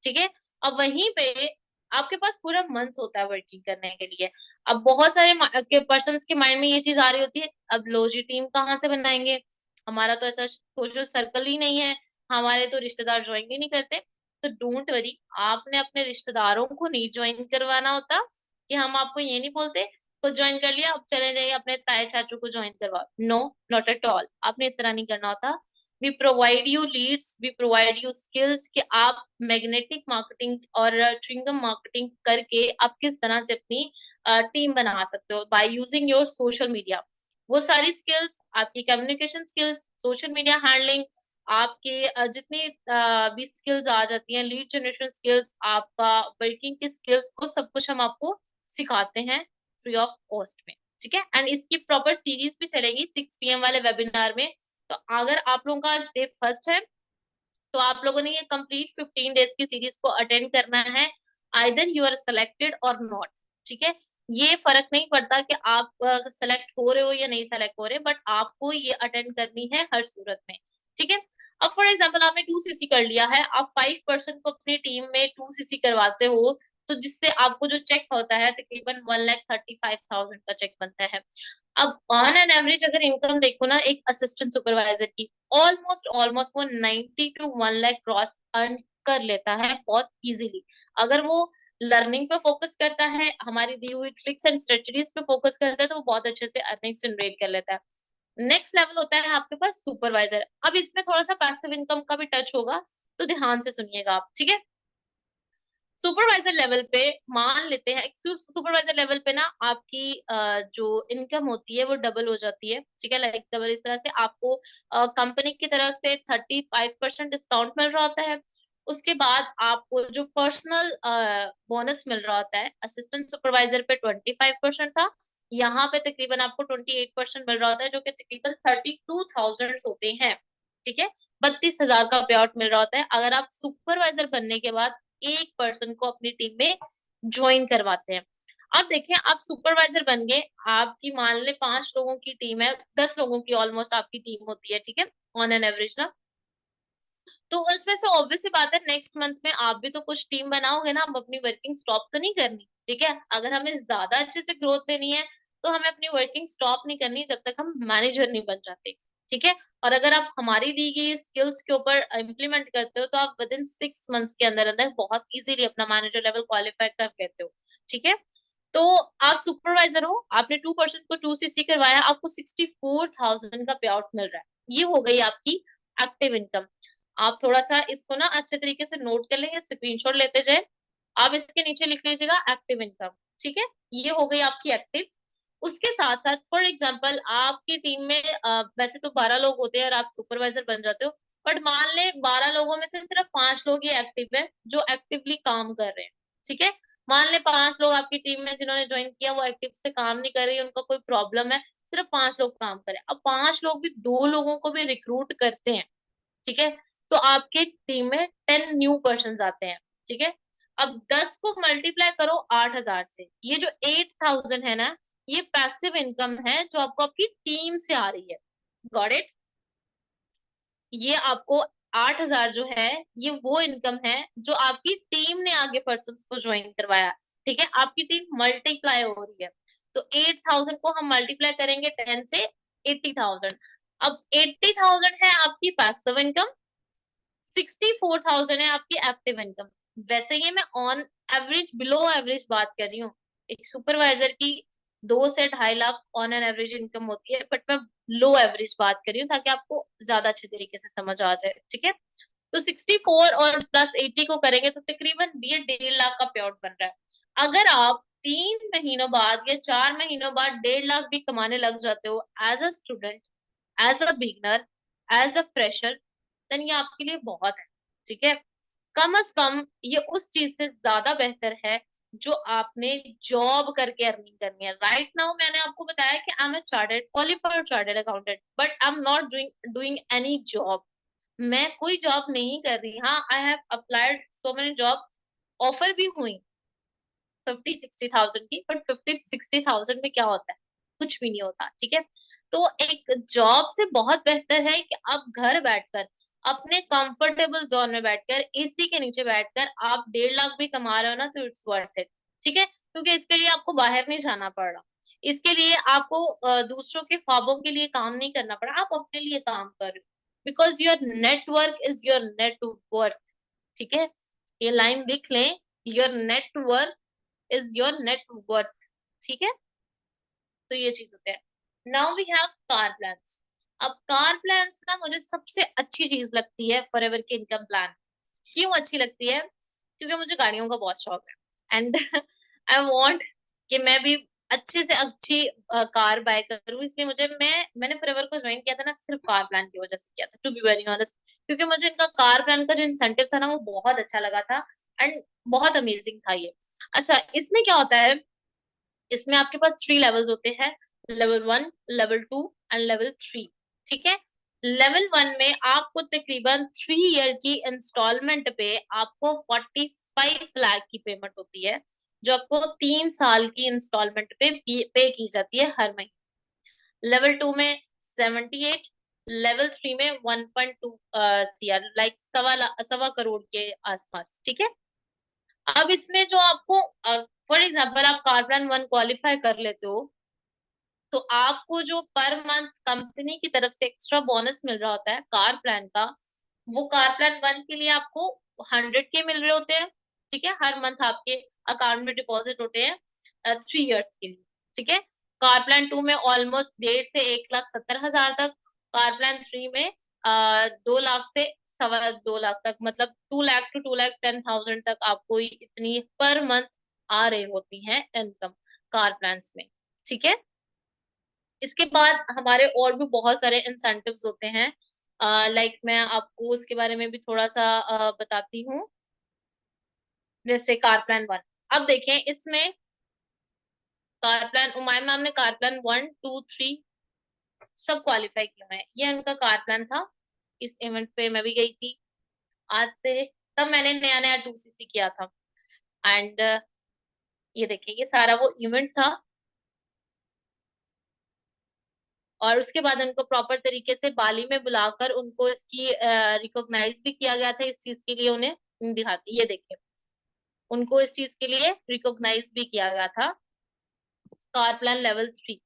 ठीक है। अब वहीं पे आपके पास पूरा मंथ होता है वर्किंग करने के लिए। अब बहुत सारे पर्सन के माइंड में ये चीज आ रही होती है, अब लो जी टीम कहाँ से बनाएंगे, हमारा तो ऐसा सोशल सर्कल ही नहीं है, हमारे तो रिश्तेदार ज्वाइन ही नहीं करते। तो डोंट वरी, आपने अपने रिश्तेदारों को नहीं ज्वाइन करवाना होता, कि हम आपको ये नहीं बोलते तो ज्वाइन कर लिया, अब चले जाइए अपने ताए चाचू को ज्वाइन करवाओ। नो, नॉट एट ऑल, आपने इस तरह नहीं करना होता। We provide you leads, we provide you skills, कि आप मैग्नेटिक मार्केटिंग और च्युइंगम मार्केटिंग करके आप किस तरह से अपनी टीम बना सकते हो by using your social media. वो सारी स्किल्स, आपकी communication skills, social media handling, आपके जितनी भी स्किल्स आ जाती हैं, लीड जनरेशन स्किल्स, आपका वर्किंग की स्किल्स, वो सब कुछ हम आपको सिखाते हैं फ्री ऑफ कॉस्ट में, ठीक है। एंड इसकी प्रॉपर सीरीज भी चलेगी 6 PM वाले वेबिनार में। तो अगर आप लोगों का आज डे फर्स्ट है, तो आप लोगों ने ये कंप्लीट 15 डेज की सीरीज को अटेंड करना है, आइदर यू आर सिलेक्टेड और नॉट, ठीक है। ये फर्क नहीं पड़ता कि आप सेलेक्ट हो रहे हो या नहीं सेलेक्ट हो रहे, बट आपको ये अटेंड करनी है हर सूरत में, ठीक है। अब फॉर एग्जाम्पल आपने 2 सीसी कर लिया है, आप 5% को अपनी टीम में 2 सीसी करवाते हो, तो जिससे आपको जो चेक होता है तकरीबन 1,35,000 का चेक बनता है। अब ऑन एन एवरेज अगर इनकम देखो ना एक असिस्टेंट सुपरवाइजर की, ऑलमोस्ट ऑलमोस्ट वो 90 to 1 लाख क्रॉस अर्न कर लेता है बहुत इजीली। अगर वो लर्निंग पे फोकस करता है, हमारी दी हुई ट्रिक्स एंड स्ट्रेटजीज पे फोकस करता है, तो वो बहुत अच्छे से अर्निंग जनरेट कर लेता है। नेक्स्ट लेवल होता है आपके पास सुपरवाइजर। अब इसमें थोड़ा सा पैसिव इनकम का भी टच होगा, तो ध्यान से सुनिएगा आप, ठीक है। सुपरवाइजर लेवल पे मान लेते हैं, सुपरवाइजर लेवल पे ना आपकी जो इनकम होती है वो डबल हो जाती है, ठीक है, लाइक डबल। इस तरह से आपको कंपनी की तरफ से 35% डिस्काउंट मिल रहा होता है। उसके बाद आपको जो पर्सनल बोनस मिल रहा होता है, असिस्टेंट सुपरवाइजर पे 25% था, यहाँ पे तकरीबन आपको 28% मिल रहा होता है, जो कि तकरीबन 32,000 होते हैं, ठीक है। 32,000 का पे आउट मिल रहा होता है अगर आप सुपरवाइजर बनने के बाद एक पर्सन को अपनी टीम में ज्वाइन करवाते हैं। अब देखिए, आप सुपरवाइजर बन गए, आपकी मान ले 5 लोगों की टीम है, 10 लोगों की ऑलमोस्ट आपकी टीम होती है, ठीक है, ऑन एन एवरेज ना। तो उसमें से ऑब्वियस सी बात है, नेक्स्ट मंथ में आप भी तो कुछ टीम बनाओगे ना, हम अपनी वर्किंग स्टॉप तो नहीं करनी, ठीक है। अगर हमें ज्यादा अच्छे से ग्रोथ लेनी है, तो हमें अपनी वर्किंग स्टॉप नहीं करनी जब तक हम मैनेजर नहीं बन जाते, ठीक है। और अगर आप हमारी दी गई स्किल्स के ऊपर इम्प्लीमेंट करते हो, तो आप विद इन 6 मंथ्स के अंदर अंदर बहुत इजीली अपना मैनेजर लेवल क्वालिफाई कर लेते हो, ठीक है। तो आप सुपरवाइजर हो, आपने 2% को 2 सीसी करवाया, आपको 64,000 का पे आउट मिल रहा है। ये हो गई आपकी एक्टिव इनकम। आप थोड़ा-सा इसको ना अच्छे तरीके से नोट कर लें या स्क्रीनशॉट लेते जाएँ। आप इसके नीचे लिख लीजिएगा एक्टिव इनकम, ठीक है? ये हो गई आपकी एक्टिव। उसके साथ-साथ फॉर एग्जांपल आपकी टीम में वैसे तो 12 लोग होते हैं और आप सुपरवाइज़र बन जाते हो, बट मान लें 12 लोगों में से सिर्फ 5 लोग ही एक्टिव हैं, जो एक्टिवली काम कर रहे हैं, ठीक है? मान लें 5 लोग आपकी टीम में जिन्होंने जॉइन किया वो एक्टिव से काम नहीं कर रहे, उनका कोई प्रॉब्लम है, सिर्फ 5 लोग काम कर रहे हैं। अब 5 लोग भी 2 लोगों को भी रिक्रूट करते हैं, ठीक है? तो आपके टीम में 10 न्यू पर्सन्स आते हैं, ठीक है? अब 10 को मल्टीप्लाई करो 8,000 से। ये जो 8,000 है ना, ये पैसिव इनकम है जो आपको आपकी टीम से आ रही है। Got it? ये आपको 8,000 जो है, ये वो इनकम है जो आपकी टीम ने आगे पर्सन्स को ज्वाइन करवाया, ठीक है? आपकी टीम मल्टीप्लाई हो रही है। तो 8,000 को हम मल्टीप्लाई करेंगे 10 से 80,000। अब 80,000 है आपकी पैसिव इनकम, 64,000 है आपकी एक्टिव इनकम। वैसे ये मैं ऑन एवरेज, बिलो एवरेज बात कर रही हूँ। एक सुपरवाइजर की 2 से 2.5 lakh on an average income होती है, बट मैं लो एवरेज बात कर रही हूँ ताकि आपको ज्यादा अच्छे तरीके से समझ आ जाए, ठीक है। तो 64 और प्लस 80 को करेंगे तो तकरीबन ये 1.5 लाख का पे आउट बन रहा है। अगर आप 3 महीनों बाद या 4 महीनों बाद 1.5 लाख भी कमाने लग जाते हो as a student, as a beginner, as a fresher, then ये आपके लिए बहुत है, ठीक है। कम से कम ये उस चीज से ज्यादा बेहतर है जो आपने जॉब करके अर्निंग करनी है। राइट नाउ मैंने आपको बताया कि I am a chartered qualified chartered accountant, but I am not doing any job. मैं कोई जॉब नहीं कर रही। हाँ, I have applied so many job, offer भी हुई 50-60 थाउजेंड की, बट 50-60 थाउजेंड में क्या होता है? कुछ भी नहीं होता, ठीक है। तो एक जॉब से बहुत बेहतर है कि आप घर बैठकर अपने कंफर्टेबल जोन में बैठकर एसी के नीचे बैठकर आप 1.5 लाख भी कमा रहे हो ना, तो इट्स वर्थ इट, ठीक है। क्योंकि इसके लिए आपको बाहर नहीं जाना पड़ रहा, इसके लिए आपको दूसरों के ख्वाबों के लिए काम नहीं करना पड़ा, आप अपने लिए काम कर रहे हो। Because your network is your net worth, ठीक है। ये लाइन लिख लें, your network is your net worth, ठीक है। तो ये चीज होते हैं। Now we have car plans. अब कार प्लान्स ना मुझे सबसे अच्छी चीज लगती है फॉरएवर की इनकम प्लान। क्यों अच्छी लगती है? क्योंकि मुझे गाड़ियों का बहुत शौक है एंड आई वांट कि मैं भी अच्छे से अच्छी कार बाय करूं। इसलिए मैंने फॉरएवर को ज्वाइन किया था ना, सिर्फ कार प्लान की वजह से किया था, टू बी वेरी ऑनेस्ट। क्योंकि मुझे इनका कार प्लान का जो इंसेंटिव था ना, वो बहुत अच्छा लगा था एंड बहुत अमेजिंग था ये। अच्छा, इसमें क्या होता है, इसमें आपके पास 3 लेवल्स होते हैं, लेवल 1, लेवल 2 एंड लेवल 3, ठीक है। लेवल 1 में आपको तकरीबन 3 ईयर की इंस्टॉलमेंट पे आपको 45 लाख की पेमेंट होती है, जो आपको 3 साल की इंस्टॉलमेंट पे की जाती है हर महीने। लेवल 2 में 78, लेवल 3 में 1.2 CR, लाइक सवा करोड़ के आसपास, ठीक है। अब इसमें जो आपको फॉर एग्जाम्पल आप कार प्लान 1 क्वालिफाई कर लेते हो, तो आपको जो पर मंथ कंपनी की तरफ से एक्स्ट्रा बोनस मिल रहा होता है कार प्लान का, वो कार प्लान 1 के लिए आपको 100K मिल रहे होते हैं, ठीक है। हर मंथ आपके अकाउंट में डिपॉजिट होते हैं 3 इयर्स के लिए, ठीक है। कार प्लान 2 में ऑलमोस्ट 1.5 से 1,70,000 तक, कार प्लान 3 में 2 लाख से 2.25 लाख तक, मतलब 2 लाख टू 2,10,000 तक आपको इतनी पर मंथ आ रही होती है इनकम कार प्लान में, ठीक है। इसके बाद हमारे और भी बहुत सारे इंसेंटिव्स होते हैं, लाइक मैं आपको उसके बारे में भी थोड़ा सा बताती हूँ। जैसे कार प्लान 1, अब देखें इसमें कार प्लान उमाय मैम ने कार प्लान 1, 2, 3 सब क्वालिफाई किया है। ये उनका कार प्लान था। इस इवेंट पे मैं भी गई थी आज से, तब मैंने नया नया 2CC किया था एंड ये देखिए ये सारा वो इवेंट था। और उसके बाद उनको प्रॉपर तरीके से बाली में बुलाकर उनको इसकी रिकॉग्नाइज भी किया गया था, इस चीज के लिए उन्हें दिखाती, ये देखिए उनको इस चीज के लिए रिकॉग्नाइज भी किया गया था। कार प्लान लेवल 3,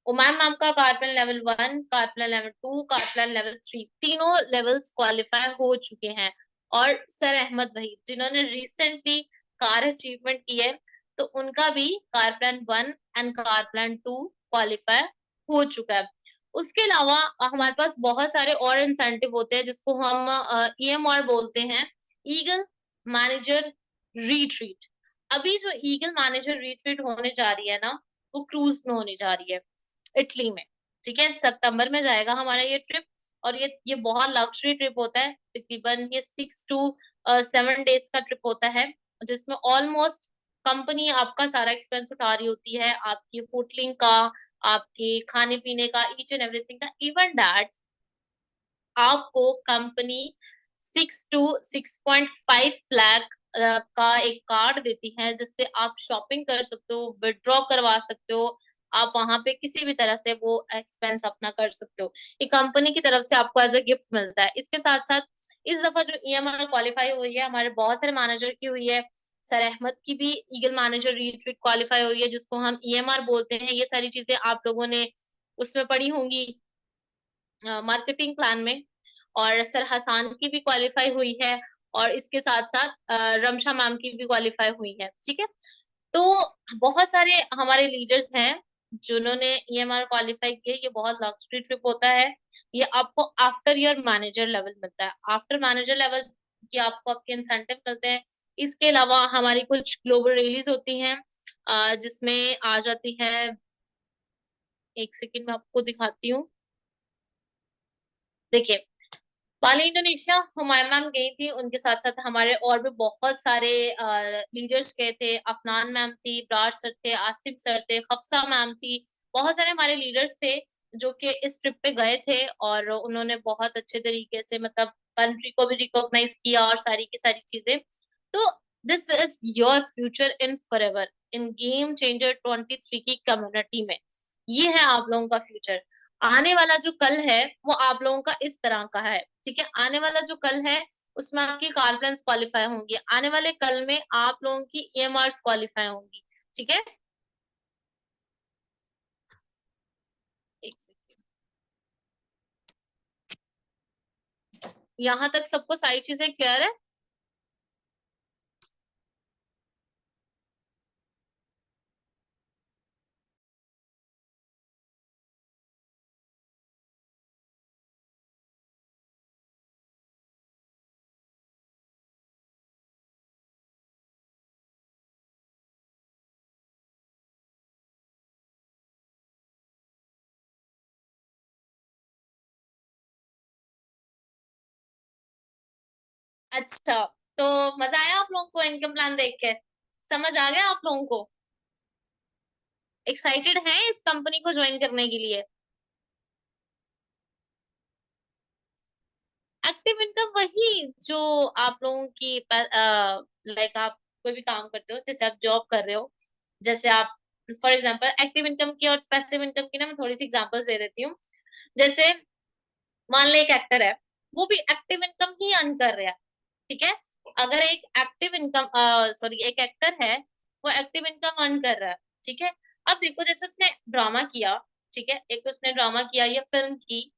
उमाम मैम का car plan level 1, car plan level 2, car plan level 3, तीनों लेवल्स क्वालिफाई हो चुके हैं। और सर अहमद वहीद जिन्होंने रिसेंटली कार अचीवमेंट की है, तो उनका भी car plan 1 and car plan 2 qualify हो चुका है। उसके अलावा हमारे पास बहुत सारे और इंसेंटिव होते हैं जिसको हम EMR बोलते हैं, ईगल मैनेजर रिट्रीट। अभी जो ईगल मैनेजर रिट्रीट होने जा रही है ना, वो क्रूज में होने जा रही है इटली में, ठीक है। सितंबर में जाएगा हमारा ये ट्रिप, और ये बहुत लग्जरी ट्रिप होता है। तकरीबन ये 6 to 7 डेज का ट्रिप होता है, जिसमें ऑलमोस्ट कंपनी आपका सारा एक्सपेंस उठा रही होती है, आपकी होटलिंग का, आपके खाने पीने का, ईच एंड एवरीथिंग का। इवन दैट आपको कंपनी 6 to 6.5 लाख का एक कार्ड देती है, जिससे आप शॉपिंग कर सकते हो, विड्रॉ करवा सकते हो, आप वहां पे किसी भी तरह से वो एक्सपेंस अपना कर सकते हो। ये कंपनी की तरफ से आपको एज अ गिफ्ट मिलता है। इसके साथ साथ इस दफा जो EMR क्वालिफाई हुई है, हमारे बहुत सारे मैनेजर की हुई है, सर अहमद की भी ईगल मैनेजर रिट्रीट क्वालिफाई हुई है, जिसको हम EMR बोलते हैं। ये सारी चीजें आप लोगों ने उसमें पढ़ी होंगी मार्केटिंग प्लान में। और सर हसान की भी क्वालिफाई हुई है, और इसके साथ साथ रमशा मैम की भी क्वालिफाई हुई है, ठीक है। तो बहुत सारे हमारे लीडर्स हैं जिन्होंने ईएमआर क्वालिफाई किए। ये बहुत लग्जरी ट्रिप होता है। ये आपको आफ्टर योर मैनेजर लेवल मिलता है। आफ्टर मैनेजर लेवल ये आपको आपके इंसेंटिव मिलते हैं। इसके अलावा हमारी कुछ ग्लोबल रिलीज होती हैं, जिसमें आ जाती है, एक सेकंड में आपको दिखाती हूँ। देखिए, बाली इंडोनेशिया हुमायूं मैम गई थी, उनके साथ साथ हमारे और भी बहुत सारे लीडर्स गए थे। अफनान मैम थी, ब्रार सर थे, आसिफ सर थे, हफ्सा मैम थी। बहुत सारे हमारे लीडर्स थे जो कि इस ट्रिप पे गए थे, और उन्होंने बहुत अच्छे तरीके से मतलब कंट्री को भी रिकॉग्नाइज किया और सारी की सारी चीजें। तो this is your future in forever, in game changer 23 की कम्युनिटी में। ये है आप लोगों का फ्यूचर। आने वाला जो कल है वो आप लोगों का इस तरह का है, ठीक है। आने वाला जो कल है उसमें आपकी कार प्लान्स क्वालिफाई होंगी। आने वाले कल में आप लोगों की ईएमआर क्वालिफाई होंगी, ठीक है। एक सेकंड, यहाँ तक सबको सारी चीजें क्लियर है? अच्छा, तो मजा आया आप लोगों को इनकम प्लान देख के? समझ आ गया आप लोगों को? एक्साइटेड हैं इस कंपनी को ज्वाइन करने के लिए? एक्टिव इनकम वही जो आप लोगों की लाइक आप कोई भी काम करते हो, जैसे आप जॉब कर रहे हो, जैसे आप फॉर एग्जांपल एक्टिव इनकम की और पैसिव इनकम की ना मैं थोड़ी सी एग्जांपल्स दे देती हूँ। जैसे मान ले एक एक्टर है, वो भी एक्टिव इनकम ही अर्न कर रहा है, ठीक है। अगर एक एक्टिव इनकम सॉरी एक एक्टर है, वो एक्टिव इनकम अर्न कर रहा है, ठीक है। अब देखो जैसे उसने ड्रामा किया, ठीक है, एक उसने ड्रामा किया या फिल्म की,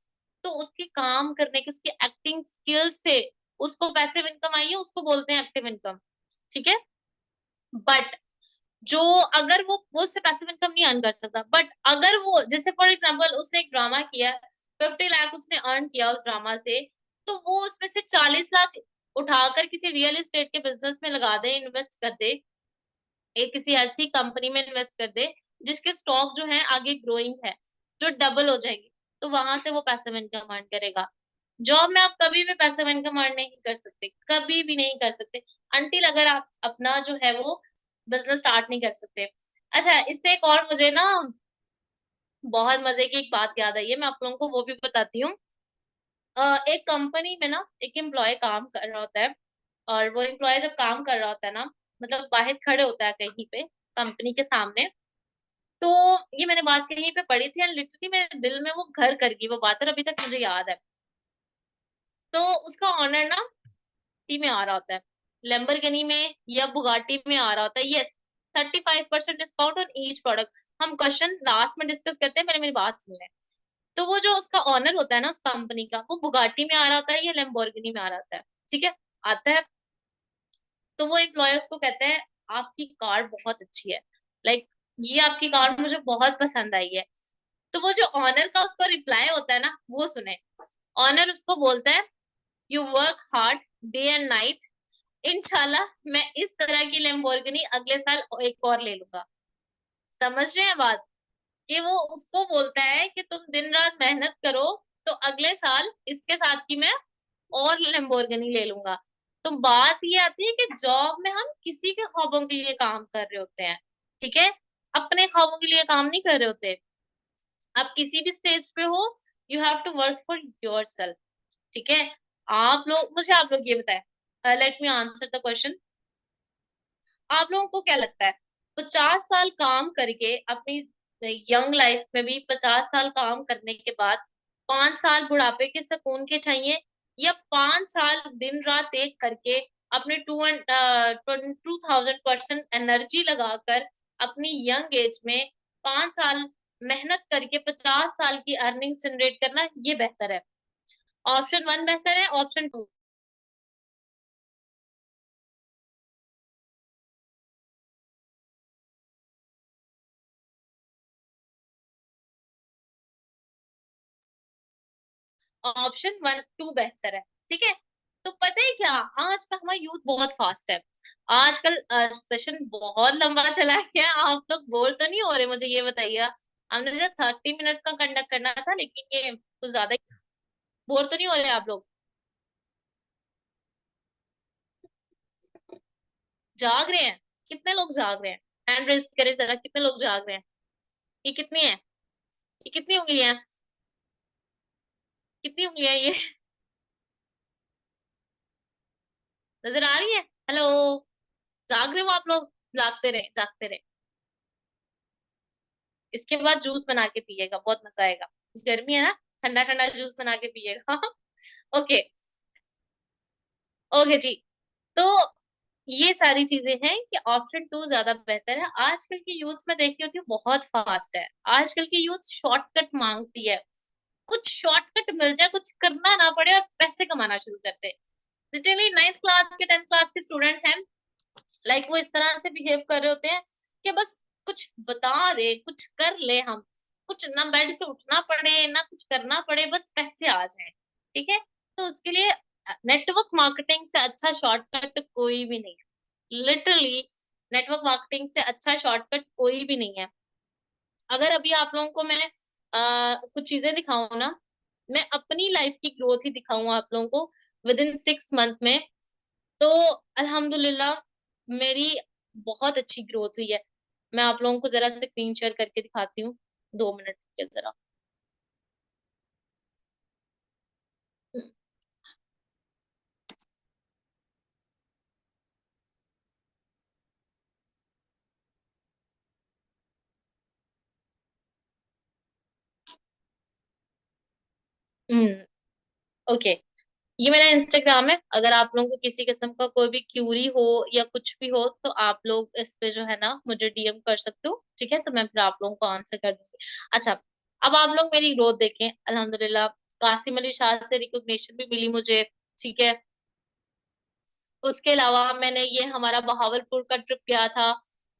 तो उसके काम करने की उसकी एक्टिंग स्किल से उसको पैसिव इनकम आई है, उसको बोलते हैं एक्टिव इनकम, ठीक है। बट जो अगर वो उससे पैसिव इनकम नहीं अर्न कर सकता, बट अगर वो जैसे फॉर एग्जांपल उसने एक ड्रामा किया, 50 लाख उसने अर्न किया उस ड्रामा से, तो वो उसमें से 40 लाख उठाकर किसी रियल एस्टेट के बिजनेस में लगा दे, इन्वेस्ट कर दे, एक किसी ऐसी कंपनी में इन्वेस्ट कर दे जिसके स्टॉक जो है आगे ग्रोइंग है, जो डबल हो जाएंगे, तो वहां से वो पैसिव इनकम अर्न करेगा। जॉब में आप कभी भी पैसिव इनकम अर्न नहीं कर सकते, कभी भी नहीं कर सकते, अनटिल अगर आप अपना जो है वो बिजनेस स्टार्ट नहीं कर सकते। अच्छा, इससे एक और मुझे ना बहुत मजे की एक बात याद आई है, मैं आप लोगों को वो भी बताती हूँ। एक कंपनी में ना एक एम्प्लॉय काम कर रहा होता है, और वो एम्प्लॉय जब काम कर रहा होता है ना, मतलब बाहर खड़े होता है कहीं पे कंपनी के सामने, तो ये मैंने बात कहीं पे पढ़ी थी, और लिटरली मेरे दिल में वो घर कर गई वो बात, और अभी तक मुझे याद है। तो उसका ऑनर ना टी में आ रहा होता है, लैम्बोर्गिनी में या बुगाटी में आ रहा होता है, yes. 35% discount on each product. हम क्वेश्चन लास्ट में डिस्कस करते हैं, पहले मेरी बात सुन ले। तो वो जो उसका ऑनर होता है ना उस कंपनी का, वो बुगाटी में आ रहा होता है या लैम्बोर्गिनी में आ रहा होता है, ठीक है, आता है। तो वो एम्प्लॉयर्स को कहते हैं आपकी कार बहुत अच्छी है, लाइक ये आपकी कार मुझे बहुत पसंद आई है। तो वो जो ऑनर का उसको रिप्लाई होता है ना, वो सुने। ऑनर उसको बोलता है, you work hard day and night, इंशाल्लाह मैं इस तरह की लैम्बोर्गिनी अगले साल एक और ले लूंगा। समझ रहे हैं बात? कि वो उसको बोलता है कि तुम दिन रात मेहनत करो, तो अगले साल इसके साथ की मैं और लैम्बोर्गिनी ले लूंगा। तो बात ये आती है कि जॉब में हम किसी के ख्वाबों के लिए काम कर रहे होते हैं, ठीक है, अपने ख्वाबों के लिए काम नहीं कर रहे होते। आप किसी भी स्टेज पे हो, you have to work for your self, ठीक है। आप लोग ये बताएं, let me answer the question. आप लोगों को क्या लगता है, 50 साल काम करके अपनी यंग लाइफ में भी 50 साल काम करने के बाद 5 साल बुढ़ापे के सुकून के चाहिए, या 5 साल दिन रात एक करके अपने 2000% एनर्जी लगाकर अपनी यंग एज में 5 साल मेहनत करके 50 साल की अर्निंग जनरेट करना, ये बेहतर है? ऑप्शन 1 बेहतर है, ऑप्शन 2? ऑप्शन 1 2 बेहतर है, ठीक है। तो पता है क्या, आजकल हमारा यूथ बहुत फास्ट है। आजकल सेशन बहुत लंबा चला गया, आप लोग बोर तो नहीं हो रहे, मुझे ये बताइए। हमने जो 30 मिनट्स का कंडक्ट करना था, लेकिन ये कुछ ज्यादा ही। बोर तो नहीं हो रहे आप लोग? जाग रहे हैं? कितने लोग जाग रहे हैं? हैंड रेज करें जरा, कितने लोग जाग रहे हैं? ये कितनी है? ये कितनी उंगलियां हैं? कितनी उंगलियां हैं ये? नजर आ रही है? हेलो? जाग रहे हो आप लोग? जागते रहे, जागते रहे। इसके बाद जूस बना के पिएगा, बहुत मजा आएगा। गर्मी है ना, ठंडा ठंडा जूस बना के पिएगा। ओके। ओके जी। तो ये सारी चीजें हैं कि ऑप्शन 2 ज्यादा बेहतर है। आजकल की यूथ में देखी होती हूँ बहुत फास्ट है। आजकल की यूथ शॉर्टकट मांगती है। कुछ शॉर्टकट मिल जाए, कुछ करना ना पड़े और पैसे कमाना शुरू करते हैं। लिटरली 9th क्लास के 10th क्लास के स्टूडेंट हैं, लाइक वो इस तरह से बिहेव कर रहे होते हैं कि बस कुछ बता दे, कुछ कर ले हम, कुछ ना बेड से उठना पड़े ना कुछ करना पड़े, बस पैसे आ जाए। ठीक है। तो उसके लिए नेटवर्क मार्केटिंग से अच्छा शॉर्टकट कोई भी नहीं है। लिटरली नेटवर्क मार्केटिंग से अच्छा शॉर्टकट कोई भी नहीं है। अगर अभी आप लोगों को मैं कुछ चीजें दिखाऊं ना, मैं अपनी लाइफ की ग्रोथ ही दिखाऊं आप लोगों को विद इन 6 मंथ में, तो अल्हम्दुलिल्लाह मेरी बहुत अच्छी ग्रोथ हुई है। मैं आप लोगों को जरा स्क्रीन शेयर करके दिखाती हूँ, 2 मिनट के जरा। ओके। ये मेरा इंस्टाग्राम है। अगर आप लोगों को किसी किस्म का कोई भी क्यूरी हो या कुछ भी हो, तो आप लोग इस पे जो है ना मुझे डीएम कर सकते हो, ठीक है। तो मैं फिर आप लोगों को आंसर कर दूंगी। अच्छा, अब आप लोग मेरी ग्रोथ देखें। अल्हम्दुलिल्लाह कासिम अली शाह से रिकॉग्निशन भी मिली मुझे, ठीक है। उसके अलावा मैंने ये हमारा बहावलपुर का ट्रिप गया था,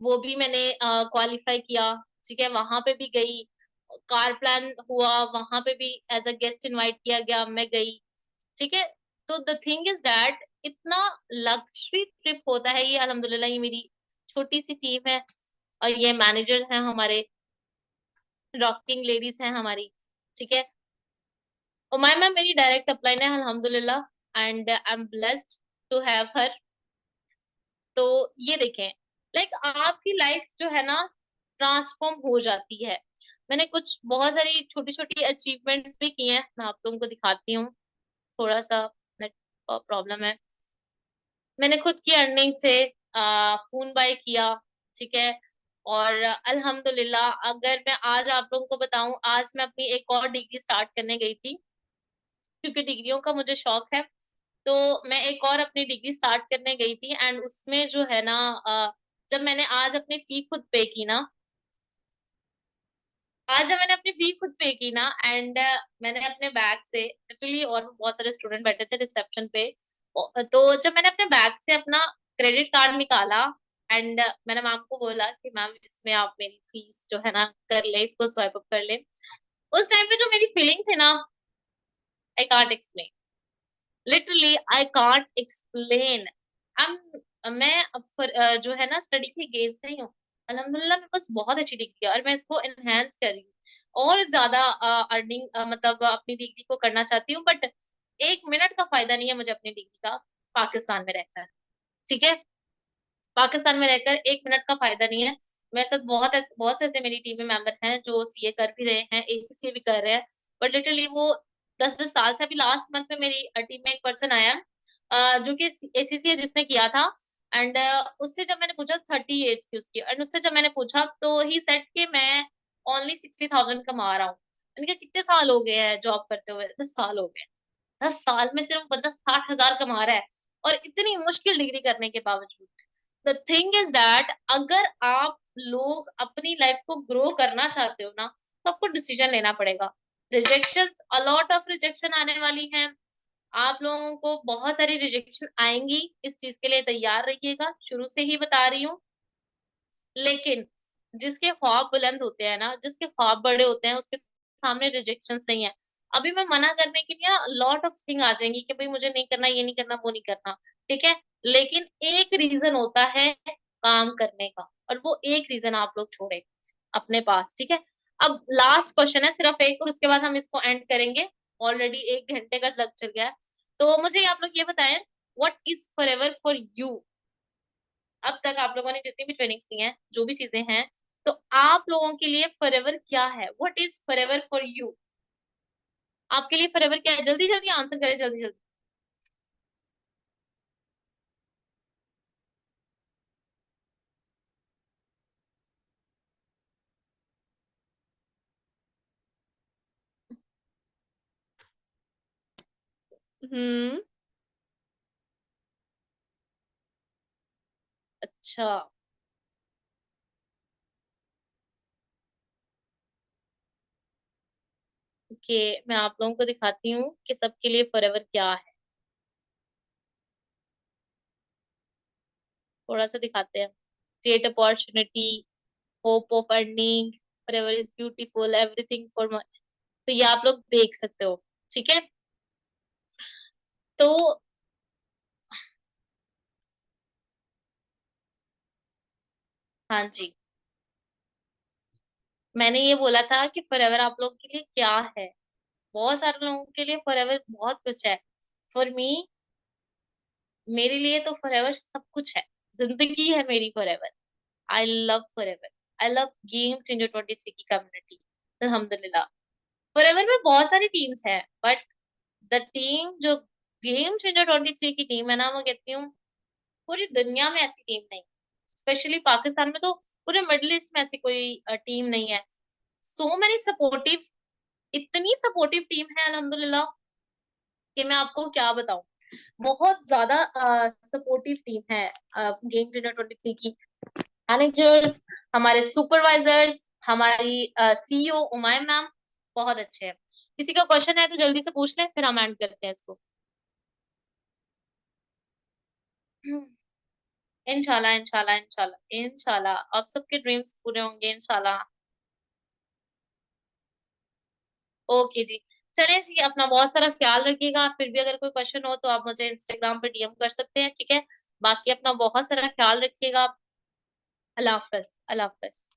वो भी मैंने क्वालिफाई किया, ठीक है। वहां पे भी गई। कार प्लान हुआ, वहां पे भी एज अ गेस्ट इनवाइट किया गया, मैं गई, ठीक है। तो द थिंग इज दैट इतना लग्जरी ट्रिप होता है ये। अल्हम्दुलिल्लाह ये मेरी छोटी सी टीम है, और ये मैनेजर्स हैं हमारे, रॉकिंग लेडीज हैं हमारी, ठीक है। उमायमा मेरी डायरेक्ट अपलाइन है अल्हम्दुलिल्लाह, and I am blessed to have her. तो ये देखें, लाइक आपकी लाइफ जो है ना ट्रांसफॉर्म हो जाती है। मैंने कुछ बहुत सारी छोटी छोटी अचीवमेंट्स भी की हैं, मैं आप लोगों को दिखाती हूँ। थोड़ा सा नेट प्रॉब्लम है। मैंने खुद की अर्निंग से फोन बाय किया, ठीक है। और अल्हम्दुलिल्लाह अगर मैं आज आप लोगों को बताऊं, आज मैं अपनी एक और डिग्री स्टार्ट करने गई थी, क्योंकि डिग्रियों का मुझे शौक है। तो मैं एक और अपनी डिग्री स्टार्ट करने गई थी, एंड उसमें जो है ना जब मैंने आज अपनी फी खुद पे की ना, आज जब मैंने अपनी फी खुद पे की ना, एंड मैंने अपने बैग से लिटरली, और भी बहुत सारे स्टूडेंट बैठे थे रिसेप्शन पे, तो जब मैंने अपने बैग से अपना क्रेडिट कार्ड निकाला, एंड मैंने मैम को बोला कि मैम इसमें आप मेरी फीस जो है ना कर ले, इसको स्वाइप अप कर ले। उस टाइम पे जो मेरी फीलिंग थी ना, I can't explain. Literally I can't explain. जो है ना स्टडी के गेज नहीं हूँ। अल्हम्दुलिल्लाह मेरे पास बहुत अच्छी डिग्री है, और मैं इसको एनहेंस कर रही हूँ और ज्यादा अर्निंग मतलब अपनी डिग्री को करना चाहती हूँ, बट 1 मिनट का फायदा नहीं है मुझे अपनी डिग्री का पाकिस्तान में रहकर, ठीक है। पाकिस्तान में रहकर 1 मिनट का फायदा नहीं है। मेरे साथ बहुत से ऐसे मेरी टीम में मेंबर हैं जो सीए कर भी रहे हैं, एसीसीए भी कर रहे हैं, बट लिटरली वो 10 10 साल से। अभी लास्ट मंथ में मेरी टीम में एक पर्सन आया, जो कि एसीसीए जिसने किया था, एंड उससे जब मैंने पूछा 30 एज की उसकी, एंड उससे जब मैंने पूछा तो ही सेड कि मैं ओनली 60,000 कमा रहा हूँ। मैंने कहा कितने साल हो गए हैं जॉब करते हुए? 10 साल हो गए। 10 साल में सिर्फ बंदा 60,000 कमा रहा है, और इतनी मुश्किल डिग्री करने के बावजूद। द थिंग इज दैट अगर आप लोग अपनी लाइफ को ग्रो करना चाहते हो ना, तो आपको डिसीजन लेना पड़ेगा। रिजेक्शन, अलॉट ऑफ रिजेक्शन आने वाली है। आप लोगों को बहुत सारी रिजेक्शन आएंगी, इस चीज के लिए तैयार रहिएगा, शुरू से ही बता रही हूँ। लेकिन जिसके ख्वाब बुलंद होते हैं ना, जिसके ख्वाब बड़े होते हैं, उसके सामने रिजेक्शंस नहीं है। अभी मैं मना करने के लिए लॉट ऑफ थिंग आ जाएंगी कि भाई मुझे नहीं करना, ये नहीं करना, वो नहीं करना, ठीक है। लेकिन एक रीजन होता है काम करने का, और वो एक रीजन आप लोग छोड़े अपने पास, ठीक है। अब लास्ट क्वेश्चन है सिर्फ एक, और उसके बाद हम इसको एंड करेंगे। ऑलरेडी 1 घंटे का लग चल गया है। तो मुझे आप लोग ये बताएं, what is forever for you. अब तक आप लोगों ने जितनी भी ट्रेनिंग्स ली हैं, जो भी चीजें हैं, तो आप लोगों के लिए फॉरएवर क्या है, what is forever for you. आपके लिए फॉरएवर क्या है, जल्दी जल्दी आंसर करें, जल्दी जल्दी। हम्म। अच्छा। ओके, मैं आप लोगों को दिखाती हूँ कि सबके लिए फॉरएवर क्या है। थोड़ा सा दिखाते हैं। Create opportunity, hope of earning, forever is beautiful, everything for money. तो ये आप लोग देख सकते हो, ठीक है। तो हाँ जी, मैंने ये बोला था कि फॉरएवर आप लोगों के लिए क्या है। बहुत सारे लोगों के लिए फॉरएवर बहुत कुछ है। फॉर मी, मेरे लिए तो फॉरएवर सब कुछ है। जिंदगी है मेरी forever. I love forever. I love game changer 23 की कम्युनिटी। अल्हम्दुलिल्लाह। फॉरएवर में बहुत सारी टीम्स हैं, बट द टीम जो गेम चेंजर 23 की टीम है ना, मैं कहती हूँ पूरी दुनिया में ऐसी टीम नहीं, स्पेशली पाकिस्तान में तो, पूरे मिडिल ईस्ट में ऐसी कोई टीम नहीं है। सो मेनी सपोर्टिव, इतनी सपोर्टिव टीम है अल्हम्दुलिल्लाह, कि मैं आपको क्या बताऊं। बहुत ज्यादा सपोर्टिव टीम है गेम चेंजर 23 की। मैनेजर्स, हमारे सुपरवाइजर्स, हमारी सीईओ उमाय मैम बहुत अच्छे हैं। किसी का क्वेश्चन है तो जल्दी से पूछ लें, फिर हम एंड करते हैं इसको। इंशाल्लाह इंशाल्लाह इंशाल्लाह इंशाल्लाह आप सबके ड्रीम्स पूरे होंगे इंशाल्लाह। ओके जी। चलें जी, अपना बहुत सारा ख्याल रखिएगा। फिर भी अगर कोई क्वेश्चन हो तो आप मुझे इंस्टाग्राम पे डीएम कर सकते हैं, ठीक है। बाकी अपना बहुत सारा ख्याल रखिएगा। अल्लाह हाफिज, अल्लाह हाफिज।